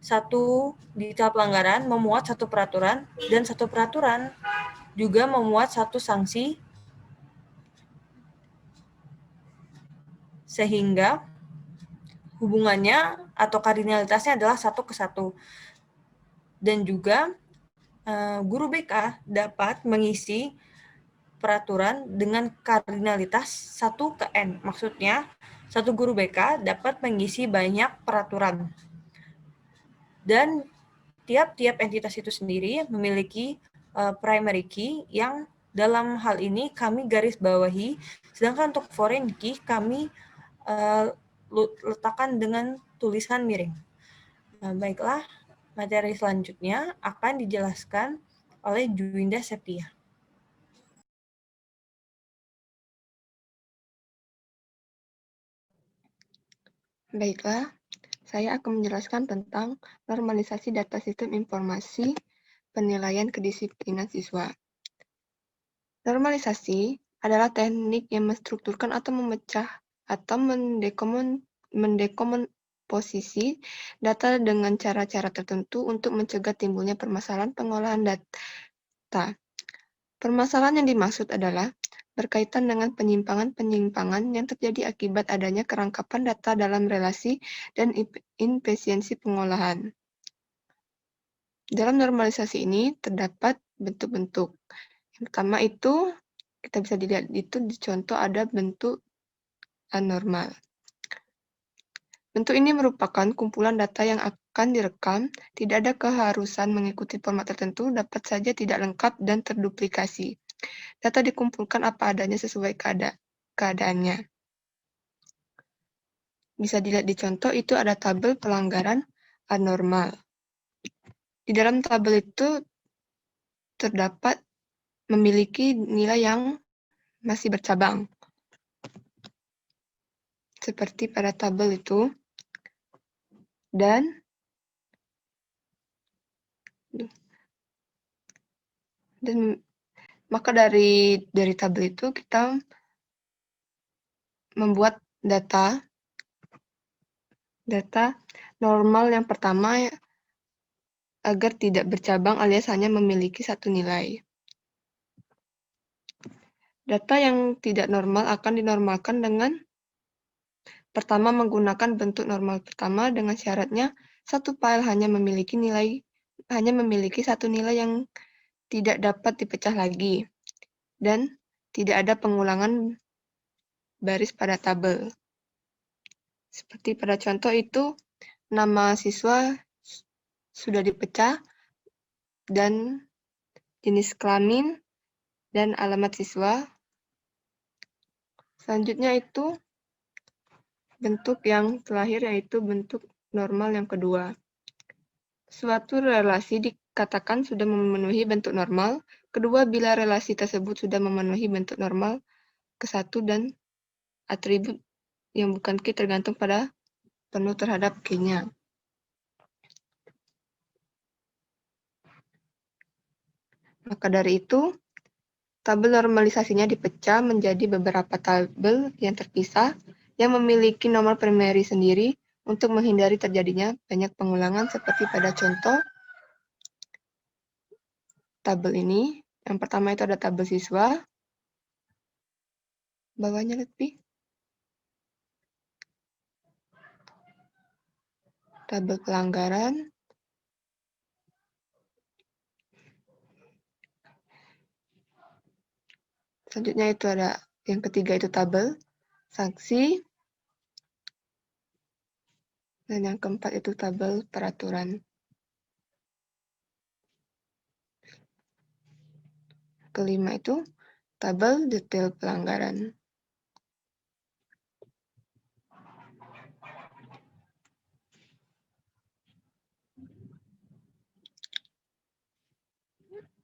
Speaker 5: satu detail pelanggaran memuat satu peraturan, dan satu peraturan juga memuat satu sanksi, sehingga hubungannya atau kardinalitasnya adalah 1 ke 1. Dan juga guru BK dapat mengisi peraturan dengan kardinalitas 1 ke N. Maksudnya, satu guru BK dapat mengisi banyak peraturan. Dan tiap-tiap entitas itu sendiri memiliki primary key yang dalam hal ini kami garis bawahi, sedangkan untuk foreign key kami letakkan dengan tulisan miring. Baiklah, materi selanjutnya akan dijelaskan oleh Juwinda Septia.
Speaker 6: Baiklah, saya akan menjelaskan tentang normalisasi data sistem informasi penilaian kedisiplinan siswa. Normalisasi adalah teknik yang menstrukturkan atau memecah atau mendekomposisi data dengan cara-cara tertentu untuk mencegah timbulnya permasalahan pengolahan data. Permasalahan yang dimaksud adalah berkaitan dengan penyimpangan-penyimpangan yang terjadi akibat adanya kerangkapan data dalam relasi dan inefisiensi pengolahan. Dalam normalisasi ini terdapat bentuk-bentuk. Yang pertama itu, kita bisa dilihat itu di contoh ada bentuk anormal. Bentuk ini merupakan kumpulan data yang akan direkam, tidak ada keharusan mengikuti format tertentu, dapat saja tidak lengkap dan terduplikasi. Data dikumpulkan apa adanya sesuai keadaannya. Bisa dilihat di contoh itu ada tabel pelanggaran anormal. Di dalam tabel itu terdapat memiliki nilai yang masih bercabang. Seperti pada tabel itu. Dan maka dari tabel itu kita membuat data normal yang pertama agar tidak bercabang alias hanya memiliki satu nilai. Data yang tidak normal akan dinormalkan dengan pertama menggunakan bentuk normal pertama dengan syaratnya satu file hanya memiliki satu nilai yang tidak dapat dipecah lagi dan tidak ada pengulangan baris pada tabel. Seperti pada contoh itu, nama siswa sudah dipecah dan jenis kelamin dan alamat siswa. Selanjutnya itu bentuk yang terakhir yaitu bentuk normal yang kedua. Suatu relasi dikatakan sudah memenuhi bentuk normal, kedua bila relasi tersebut sudah memenuhi bentuk normal ke-1 dan atribut yang bukan key tergantung pada penuh terhadap key-nya. Maka dari itu, tabel normalisasinya dipecah menjadi beberapa tabel yang terpisah yang memiliki nomor primary sendiri untuk menghindari terjadinya banyak pengulangan seperti pada contoh tabel ini. Yang pertama itu ada tabel siswa. Bawahnya lebih. Tabel pelanggaran. Selanjutnya itu ada yang ketiga itu tabel sanksi. Dan yang keempat itu tabel peraturan. Kelima itu tabel detail pelanggaran.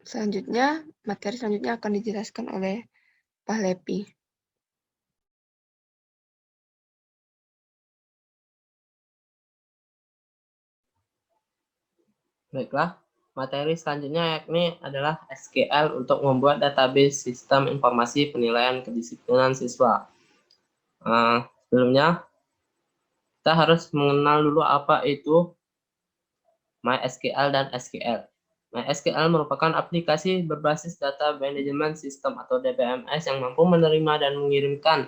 Speaker 6: Selanjutnya, materi selanjutnya akan dijelaskan oleh Pak Lepi.
Speaker 2: Baiklah, materi selanjutnya yakni adalah SQL untuk membuat database sistem informasi penilaian kedisiplinan siswa. Sebelumnya, kita harus mengenal dulu apa itu MySQL dan SQL. MySQL merupakan aplikasi berbasis data management system atau DBMS yang mampu menerima dan mengirimkan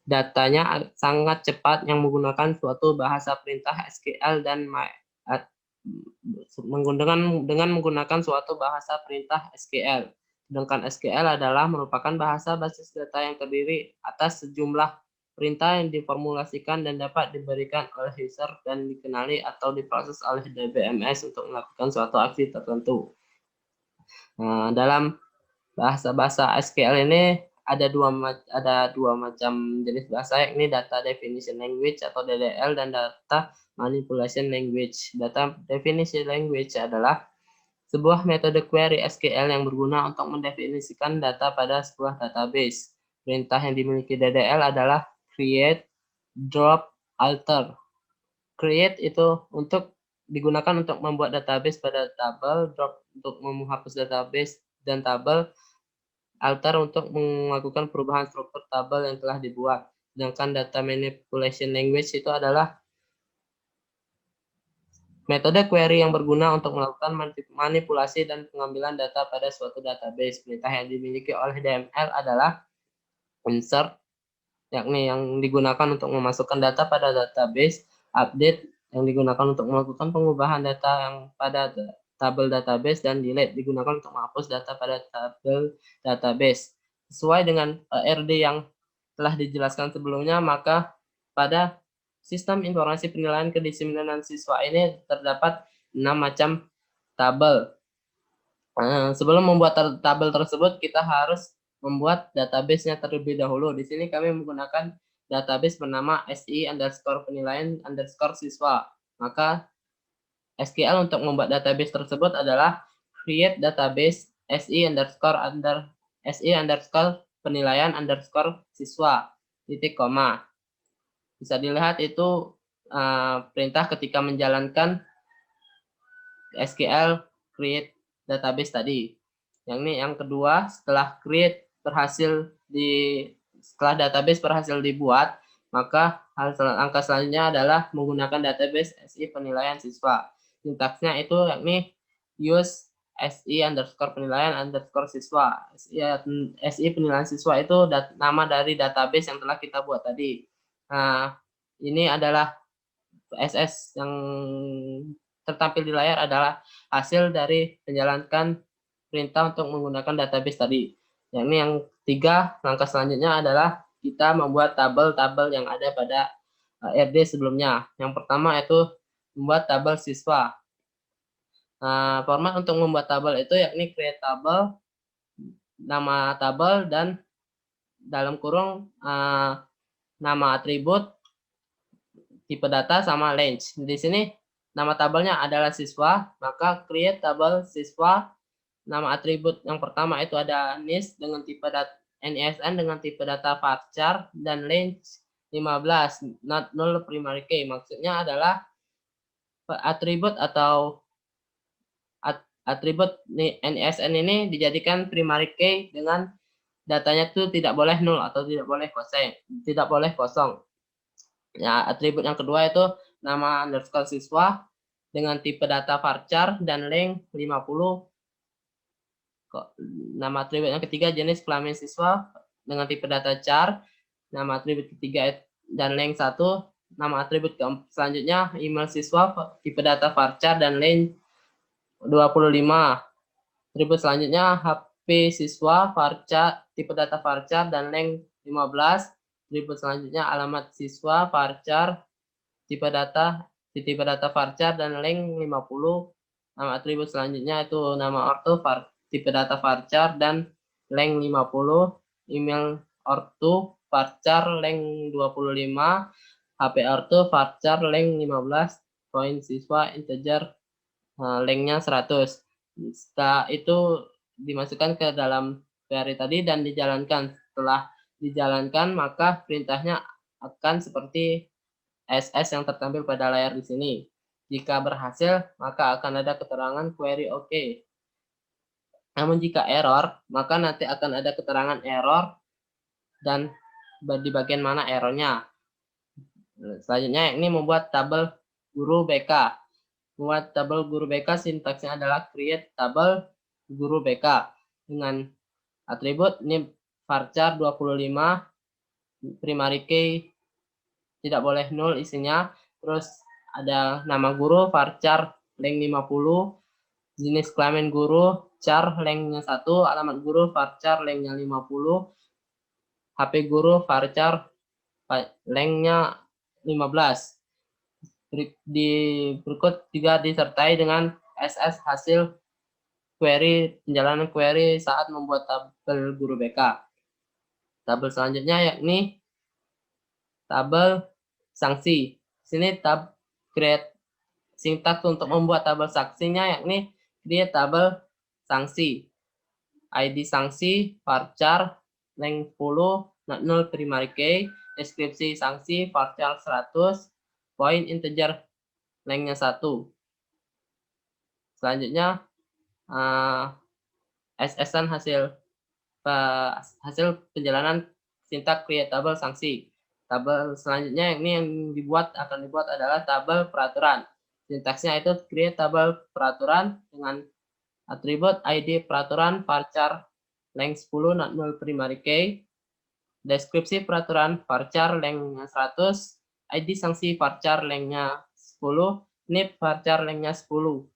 Speaker 2: datanya sangat cepat yang menggunakan suatu bahasa perintah SQL dan dengan menggunakan suatu bahasa perintah SQL. Sedangkan SQL adalah merupakan bahasa basis data yang terdiri atas sejumlah perintah yang diformulasikan dan dapat diberikan oleh user dan dikenali atau diproses oleh DBMS untuk melakukan suatu aksi tertentu. Dalam bahasa-bahasa SQL ini ada dua macam jenis bahasa, yakni Data Definition Language atau DDL dan Data Manipulation Language. Data Definition Language adalah sebuah metode query SQL yang berguna untuk mendefinisikan data pada sebuah database. Perintah yang dimiliki DDL adalah create, drop, alter. Create itu digunakan untuk membuat database pada tabel, drop untuk menghapus database dan tabel, alter untuk melakukan perubahan struktur tabel yang telah dibuat. Sedangkan data manipulation language itu adalah metode query yang berguna untuk melakukan manipulasi dan pengambilan data pada suatu database. Perintah yang dimiliki oleh DML adalah insert, yakni yang digunakan untuk memasukkan data pada database, update yang digunakan untuk melakukan pengubahan data yang pada tabel database, dan delete digunakan untuk menghapus data pada tabel database. Sesuai dengan RD yang telah dijelaskan sebelumnya, maka pada sistem informasi penilaian kedisiplinan siswa ini terdapat 6 macam tabel. Sebelum membuat tabel tersebut, kita harus membuat database-nya terlebih dahulu. Di sini kami menggunakan database bernama SI_penilaian_siswa. Maka SQL untuk membuat database tersebut adalah create database SI_penilaian_siswa, titik koma. Bisa dilihat itu perintah ketika menjalankan SQL create database tadi. Yang kedua, setelah database berhasil dibuat, maka langkah selanjutnya adalah menggunakan database SI penilaian siswa. Sintaksnya itu yakni use SI_penilaian_siswa. SI penilaian siswa itu nama dari database yang telah kita buat tadi. Nah, ini adalah SS yang tertampil di layar adalah hasil dari menjalankan perintah untuk menggunakan database tadi. Yakni yang ketiga, langkah selanjutnya adalah kita membuat tabel-tabel yang ada pada RD sebelumnya. Yang pertama itu membuat tabel siswa. Format untuk membuat tabel itu yakni create tabel, nama tabel, dan dalam kurung nama atribut, tipe data, sama range. Di sini nama tabelnya adalah siswa, maka create tabel siswa. Nama atribut yang pertama itu ada NIS dengan tipe data NISN dengan tipe data varchar dan range 15, not null primary key. Maksudnya adalah atribut NISN ini dijadikan primary key dengan datanya itu tidak boleh nol atau tidak boleh kosong. Ya, atribut yang kedua itu nama underscore siswa dengan tipe data varchar dan length 50. Nama atribut yang ketiga jenis kelamin siswa dengan tipe data char. Nama atribut ketiga dan length 1. Nama atribut selanjutnya email siswa tipe data varchar dan length 25. Atribut selanjutnya HP siswa varchar tipe data varchar dan length 15. Atribut selanjutnya alamat siswa varchar tipe data varchar dan length 50. Nama atribut selanjutnya itu nama ortu tipe data varchar dan length 50. Email ortu varchar length 25. HP ortu varchar length 15. Poin siswa integer length-nya 100. Setelah itu dimasukkan ke dalam query tadi dan dijalankan. Setelah dijalankan, maka perintahnya akan seperti SS yang tertampil pada layar di sini. Jika berhasil, maka akan ada keterangan query OK. Namun jika error, maka nanti akan ada keterangan error dan di bagian mana errornya. Selanjutnya ini membuat tabel guru BK. Membuat tabel guru BK sintaksnya adalah create tabel guru BK dengan atribut ini varchar 25, primary key tidak boleh nol isinya, terus ada nama guru varchar length 50, jenis kelamin guru char length-nya 1, alamat guru varchar length-nya 50, HP guru varchar length-nya 15. Berikut juga disertai dengan SS hasil query, penjalanan query saat membuat tabel guru BK. Tabel selanjutnya yakni tabel sanksi. Sini create sintaks untuk membuat tabel sanksinya yakni create tabel sanksi. ID sanksi varchar length 10, not null primary key, deskripsi sanksi varchar 100, poin integer length-nya 1. Selanjutnya SS-an hasil penjalanan sintaks create tabel sanksi. Tabel selanjutnya ini yang akan dibuat adalah tabel peraturan. Sintaksnya itu create tabel peraturan dengan atribut ID peraturan varchar length 10 not null primary key. deskripsi peraturan varchar lengthnya 100, ID sanksi varchar lengthnya 10, NIP varchar lengthnya 10.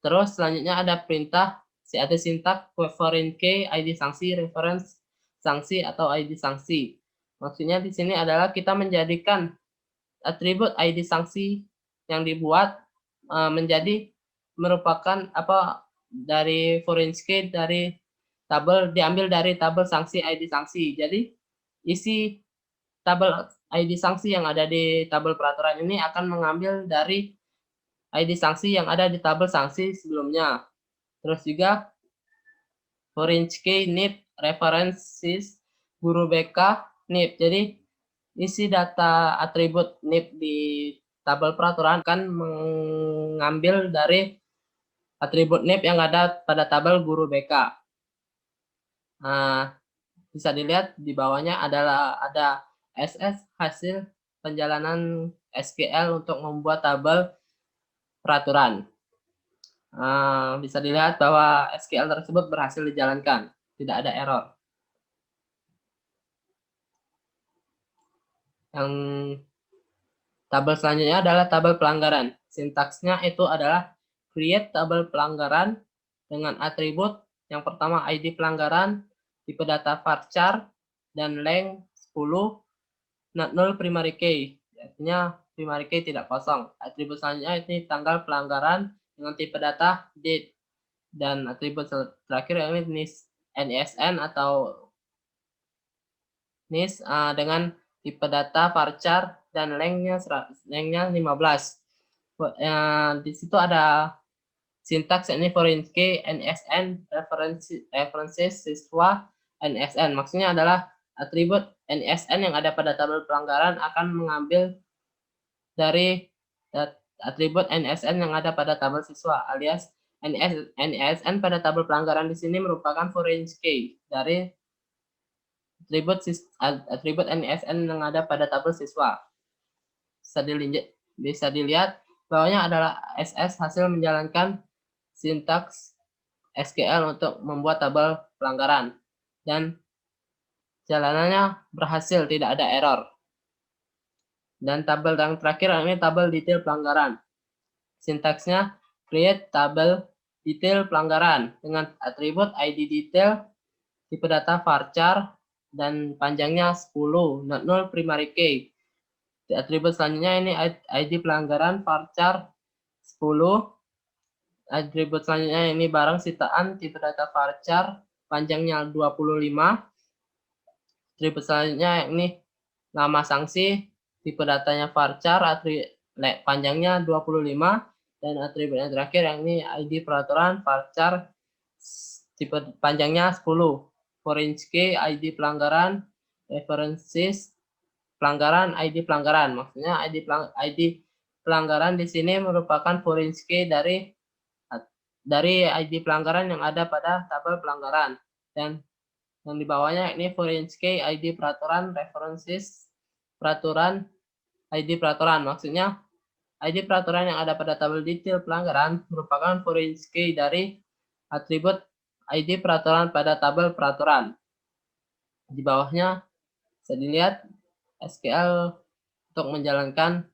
Speaker 2: Terus selanjutnya ada perintah ada sintak foreign key, ID sanksi, reference sanksi atau ID sanksi. Maksudnya di sini adalah kita menjadikan atribut ID sanksi yang dibuat menjadi merupakan dari foreign key dari tabel diambil dari tabel sanksi ID sanksi. Jadi isi tabel ID sanksi yang ada di tabel peraturan ini akan mengambil dari ID sanksi yang ada di tabel sanksi sebelumnya. Terus juga foreign key, NIP, references, guru BK, NIP. Jadi isi data atribut NIP di tabel peraturan akan mengambil dari atribut NIP yang ada pada tabel guru BK. Nah, bisa dilihat di bawahnya adalah ada SS hasil penjalanan SQL untuk membuat tabel peraturan. Bisa dilihat bahwa SQL tersebut berhasil dijalankan, tidak ada error. Yang tabel selanjutnya adalah tabel pelanggaran. Sintaksnya itu adalah create tabel pelanggaran dengan atribut yang pertama ID pelanggaran, tipe data varchar, dan length 10, not null primary key. Artinya primary key tidak kosong. Atribut selanjutnya ini tanggal pelanggaran dengan tipe data date, dan atribut terakhir ini NISN atau NIS dengan tipe data varchar dan lengthnya 15. Di situ ada sintaks ini foreign key, NSN, references, siswa, NSN. Maksudnya adalah atribut NSN yang ada pada tabel pelanggaran akan mengambil dari atribut NSN yang ada pada tabel siswa, alias NSN pada tabel pelanggaran di sini merupakan foreign key dari atribut NSN yang ada pada tabel siswa. Bisa dilihat bawahnya adalah SS hasil menjalankan sintaks SQL untuk membuat tabel pelanggaran, dan jalanannya berhasil, tidak ada error. Dan tabel yang terakhir ini tabel detail pelanggaran. Sintaksnya create tabel detail pelanggaran dengan atribut ID detail, tipe data varchar, dan panjangnya 10, not null primary key. Atribut selanjutnya ini ID pelanggaran varchar 10. Atribut selanjutnya ini barang sitaan, tipe data varchar, panjangnya 25. Atribut selanjutnya ini nama sanksi, tipe datanya varchar, panjangnya 25. Dan atribut yang terakhir yang ini ID peraturan varchar, tipe panjangnya 10. Foreign key, ID pelanggaran, references, pelanggaran, ID pelanggaran. Maksudnya ID pelanggaran di sini merupakan foreign key dari ID pelanggaran yang ada pada tabel pelanggaran, dan yang di bawahnya ini foreign key, ID peraturan, references, peraturan, ID peraturan. Maksudnya ID peraturan yang ada pada tabel detail pelanggaran merupakan foreign key dari atribut ID peraturan pada tabel peraturan. Di bawahnya bisa dilihat SQL untuk menjalankan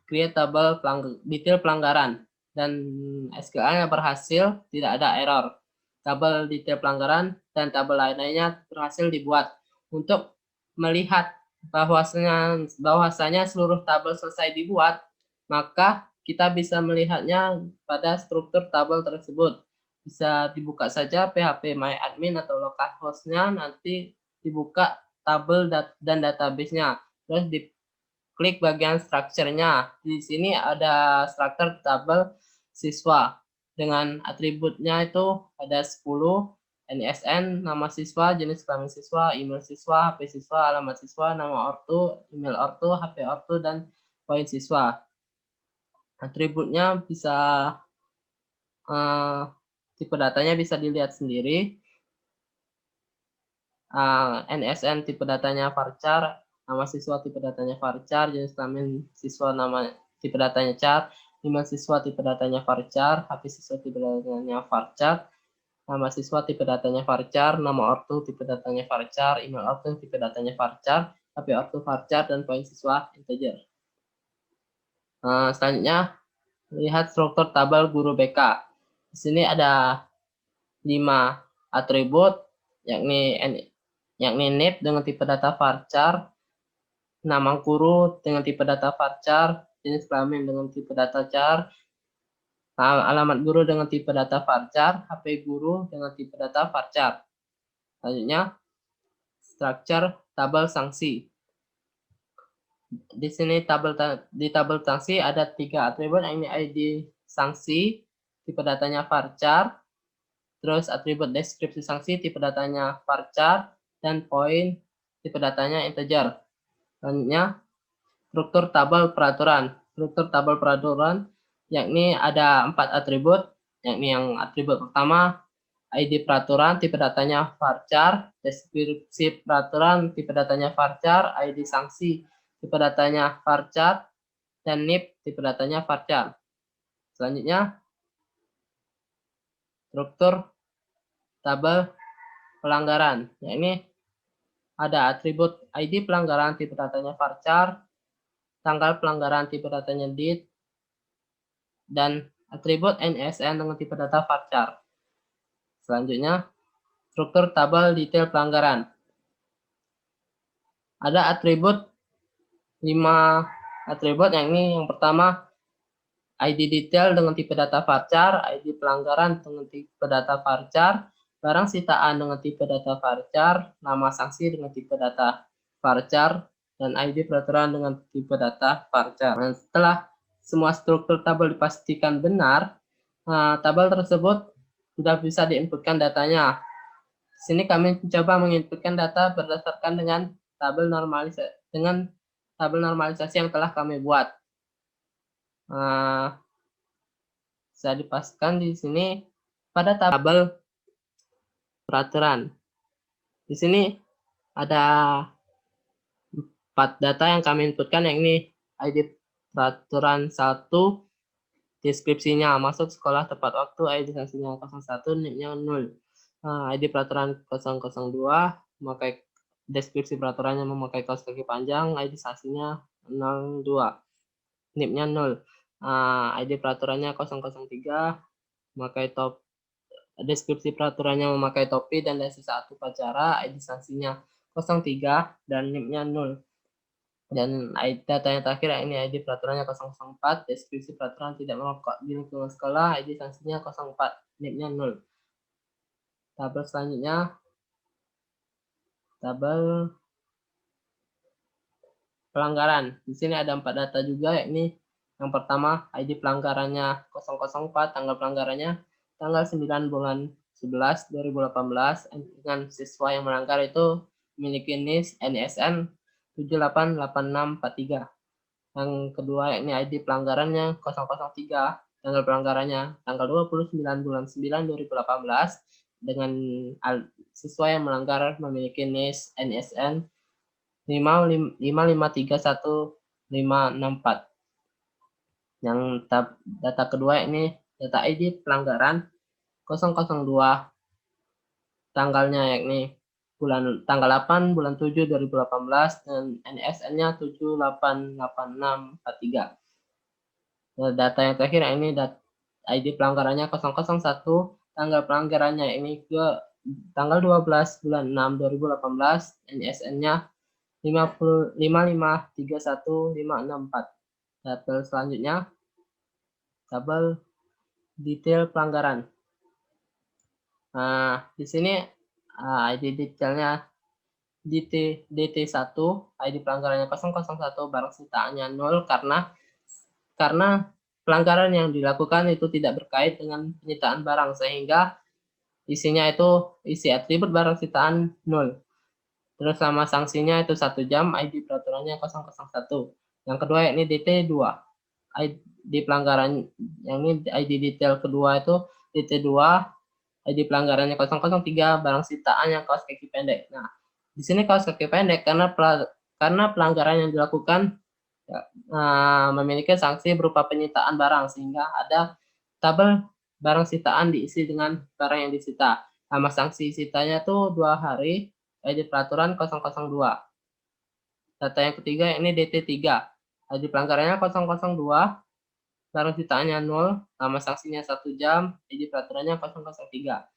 Speaker 2: create tabel detail pelanggaran, dan SQL-nya berhasil, tidak ada error. Tabel detail pelanggaran dan tabel lainnya berhasil dibuat. Untuk melihat bahwasanya seluruh tabel selesai dibuat, maka kita bisa melihatnya pada struktur tabel tersebut. Bisa dibuka saja PHP MyAdmin atau localhost-nya, nanti dibuka tabel dan database-nya. Terus diklik bagian structure-nya. Di sini ada struktur tabel siswa dengan atributnya itu ada 10, NSN, nama siswa, jenis kelamin siswa, email siswa, HP siswa, alamat siswa, nama ortu, email ortu, HP ortu, dan poin siswa. Atributnya bisa tipe datanya bisa dilihat sendiri. NSN tipe datanya varchar, nama siswa tipe datanya varchar, jenis kelamin siswa nama tipe datanya char, email siswa tipe datanya varchar, HP siswa tipe datanya varchar, Nama siswa tipe datanya varchar, nama ortu tipe datanya varchar, email ortu tipe datanya varchar, HP ortu varchar, dan poin siswa integer. Selanjutnya, lihat struktur tabel guru BK. Di sini ada 5 atribut, yakni name dengan tipe data varchar, nama guru dengan tipe data varchar, jenis kelamin dengan tipe data char, alamat guru dengan tipe data varchar, HP guru dengan tipe data varchar. Selanjutnya, structure tabel sanksi. Di sini di tabel sanksi ada 3 atribut, ini ID sanksi, tipe datanya varchar, terus atribut deskripsi sanksi, tipe datanya varchar, dan poin, tipe datanya integer. Selanjutnya, struktur tabel peraturan. Struktur tabel peraturan yakni ada 4 atribut, yakni yang atribut pertama ID peraturan, tipe datanya varchar, deskripsi peraturan, tipe datanya varchar, ID sanksi, tipe datanya varchar, dan NIP, tipe datanya varchar. Selanjutnya, struktur tabel pelanggaran, yakni ada atribut ID pelanggaran, tipe datanya varchar, tanggal pelanggaran, tipe datanya DIT, dan atribut NSN dengan tipe data varchar. Selanjutnya, struktur tabel detail pelanggaran. Ada atribut 5 atribut, yakni yang pertama ID detail dengan tipe data varchar, ID pelanggaran dengan tipe data varchar, barang sitaan dengan tipe data varchar, nama sanksi dengan tipe data varchar, dan ID peraturan dengan tipe data varchar. Nah, setelah semua struktur tabel dipastikan benar, tabel tersebut sudah bisa diinputkan datanya. Di sini kami mencoba menginputkan data berdasarkan dengan tabel normalisasi yang telah kami buat. Bisa dipastikan di sini pada tabel peraturan. Di sini ada 4 data yang kami inputkan, yakni ID peraturan 1, deskripsinya masuk sekolah tepat waktu, ID sanksinya 01, NIP-nya 0. ID peraturan 002, memakai deskripsi peraturannya memakai kaos kaki panjang, ID sanksinya 02, NIP-nya 0. ID peraturannya 003, memakai top, deskripsi peraturannya memakai topi dan dasi saat upacara, ID sanksinya 03 dan NIP-nya 0. Dan data yang terakhir ini ID peraturannya 004, deskripsi peraturan tidak merokok di lingkungan sekolah, ID sanksinya 04, NIP-nya 0. Tabel selanjutnya, tabel pelanggaran. Di sini ada 4 data juga, yakni yang pertama ID pelanggarannya 004, tanggal pelanggarannya tanggal 9 bulan 11 2018, dengan siswa yang melanggar itu memiliki NIS NSN 788643. Yang kedua yakni ID pelanggarannya 003, tanggal pelanggarannya tanggal 29 bulan 9 2018, dengan siswa yang melanggar memiliki NIS NSN 5531564. Yang data kedua ini data ID pelanggaran 002, tanggalnya yakni tanggal 8 bulan 7 2018, dan NSN-nya 788643. Data yang terakhir ini ID pelanggarannya 001, tanggal pelanggarannya ini ke tanggal 12 bulan 6 2018, NSN-nya 5531564. Data selanjutnya tabel detail pelanggaran. Di sini ID detailnya DT1, ID pelanggarannya 001, barang sitaannya 0 karena pelanggaran yang dilakukan itu tidak berkait dengan penyitaan barang, sehingga isinya itu isi atribut barang sitaan 0. Terus sama sanksinya itu 1 jam, ID peraturannya 001. Yang kedua yakni DT2. ID pelanggaran yang ini ID detail kedua itu DT2, ID pelanggarannya 003, barang sitaannya kaos kaki pendek. Nah, di sini kaos kaki pendek karena pelanggaran yang dilakukan memiliki sanksi berupa penyitaan barang, sehingga ada tabel barang sitaan diisi dengan barang yang disita. Lama sanksi sitanya tuh 2 hari, di peraturan 002. Data yang ketiga ini DT3. Di pelanggarannya 002, barang sitaannya 0, lama sanksinya 1 jam, di peraturannya 003.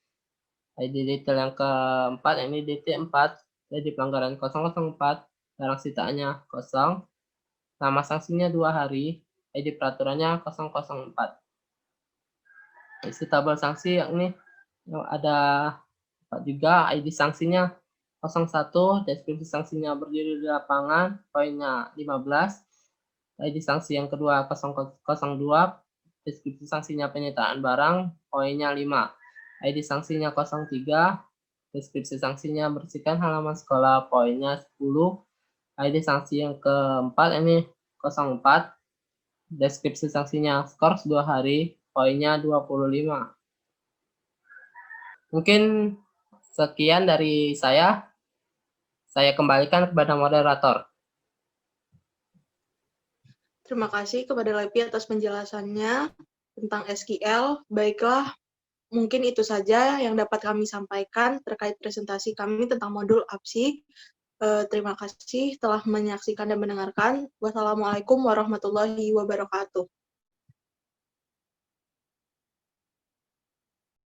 Speaker 2: Di detail yang keempat ini DT4, di pelanggaran 004, barang sitaannya 0, lama sanksinya 2 hari, di peraturannya 004. Isi tabel sanksi yakni ada juga ID sanksinya 01, deskripsi sanksinya berdiri di lapangan, poinnya 15. ID sanksi yang kedua 002, deskripsi sanksinya penyitaan barang, poinnya 5. ID sanksinya 03, deskripsi sanksinya bersihkan halaman sekolah, poinnya 10. ID sanksi yang keempat ini 04, deskripsi sanksinya skors 2 hari, poinnya 25. Mungkin sekian dari saya. Saya kembalikan kepada moderator.
Speaker 1: Terima kasih kepada Lepi atas penjelasannya tentang SQL. Baiklah, mungkin itu saja yang dapat kami sampaikan terkait presentasi kami tentang modul APSI. Terima kasih telah menyaksikan dan mendengarkan. Wassalamualaikum warahmatullahi wabarakatuh.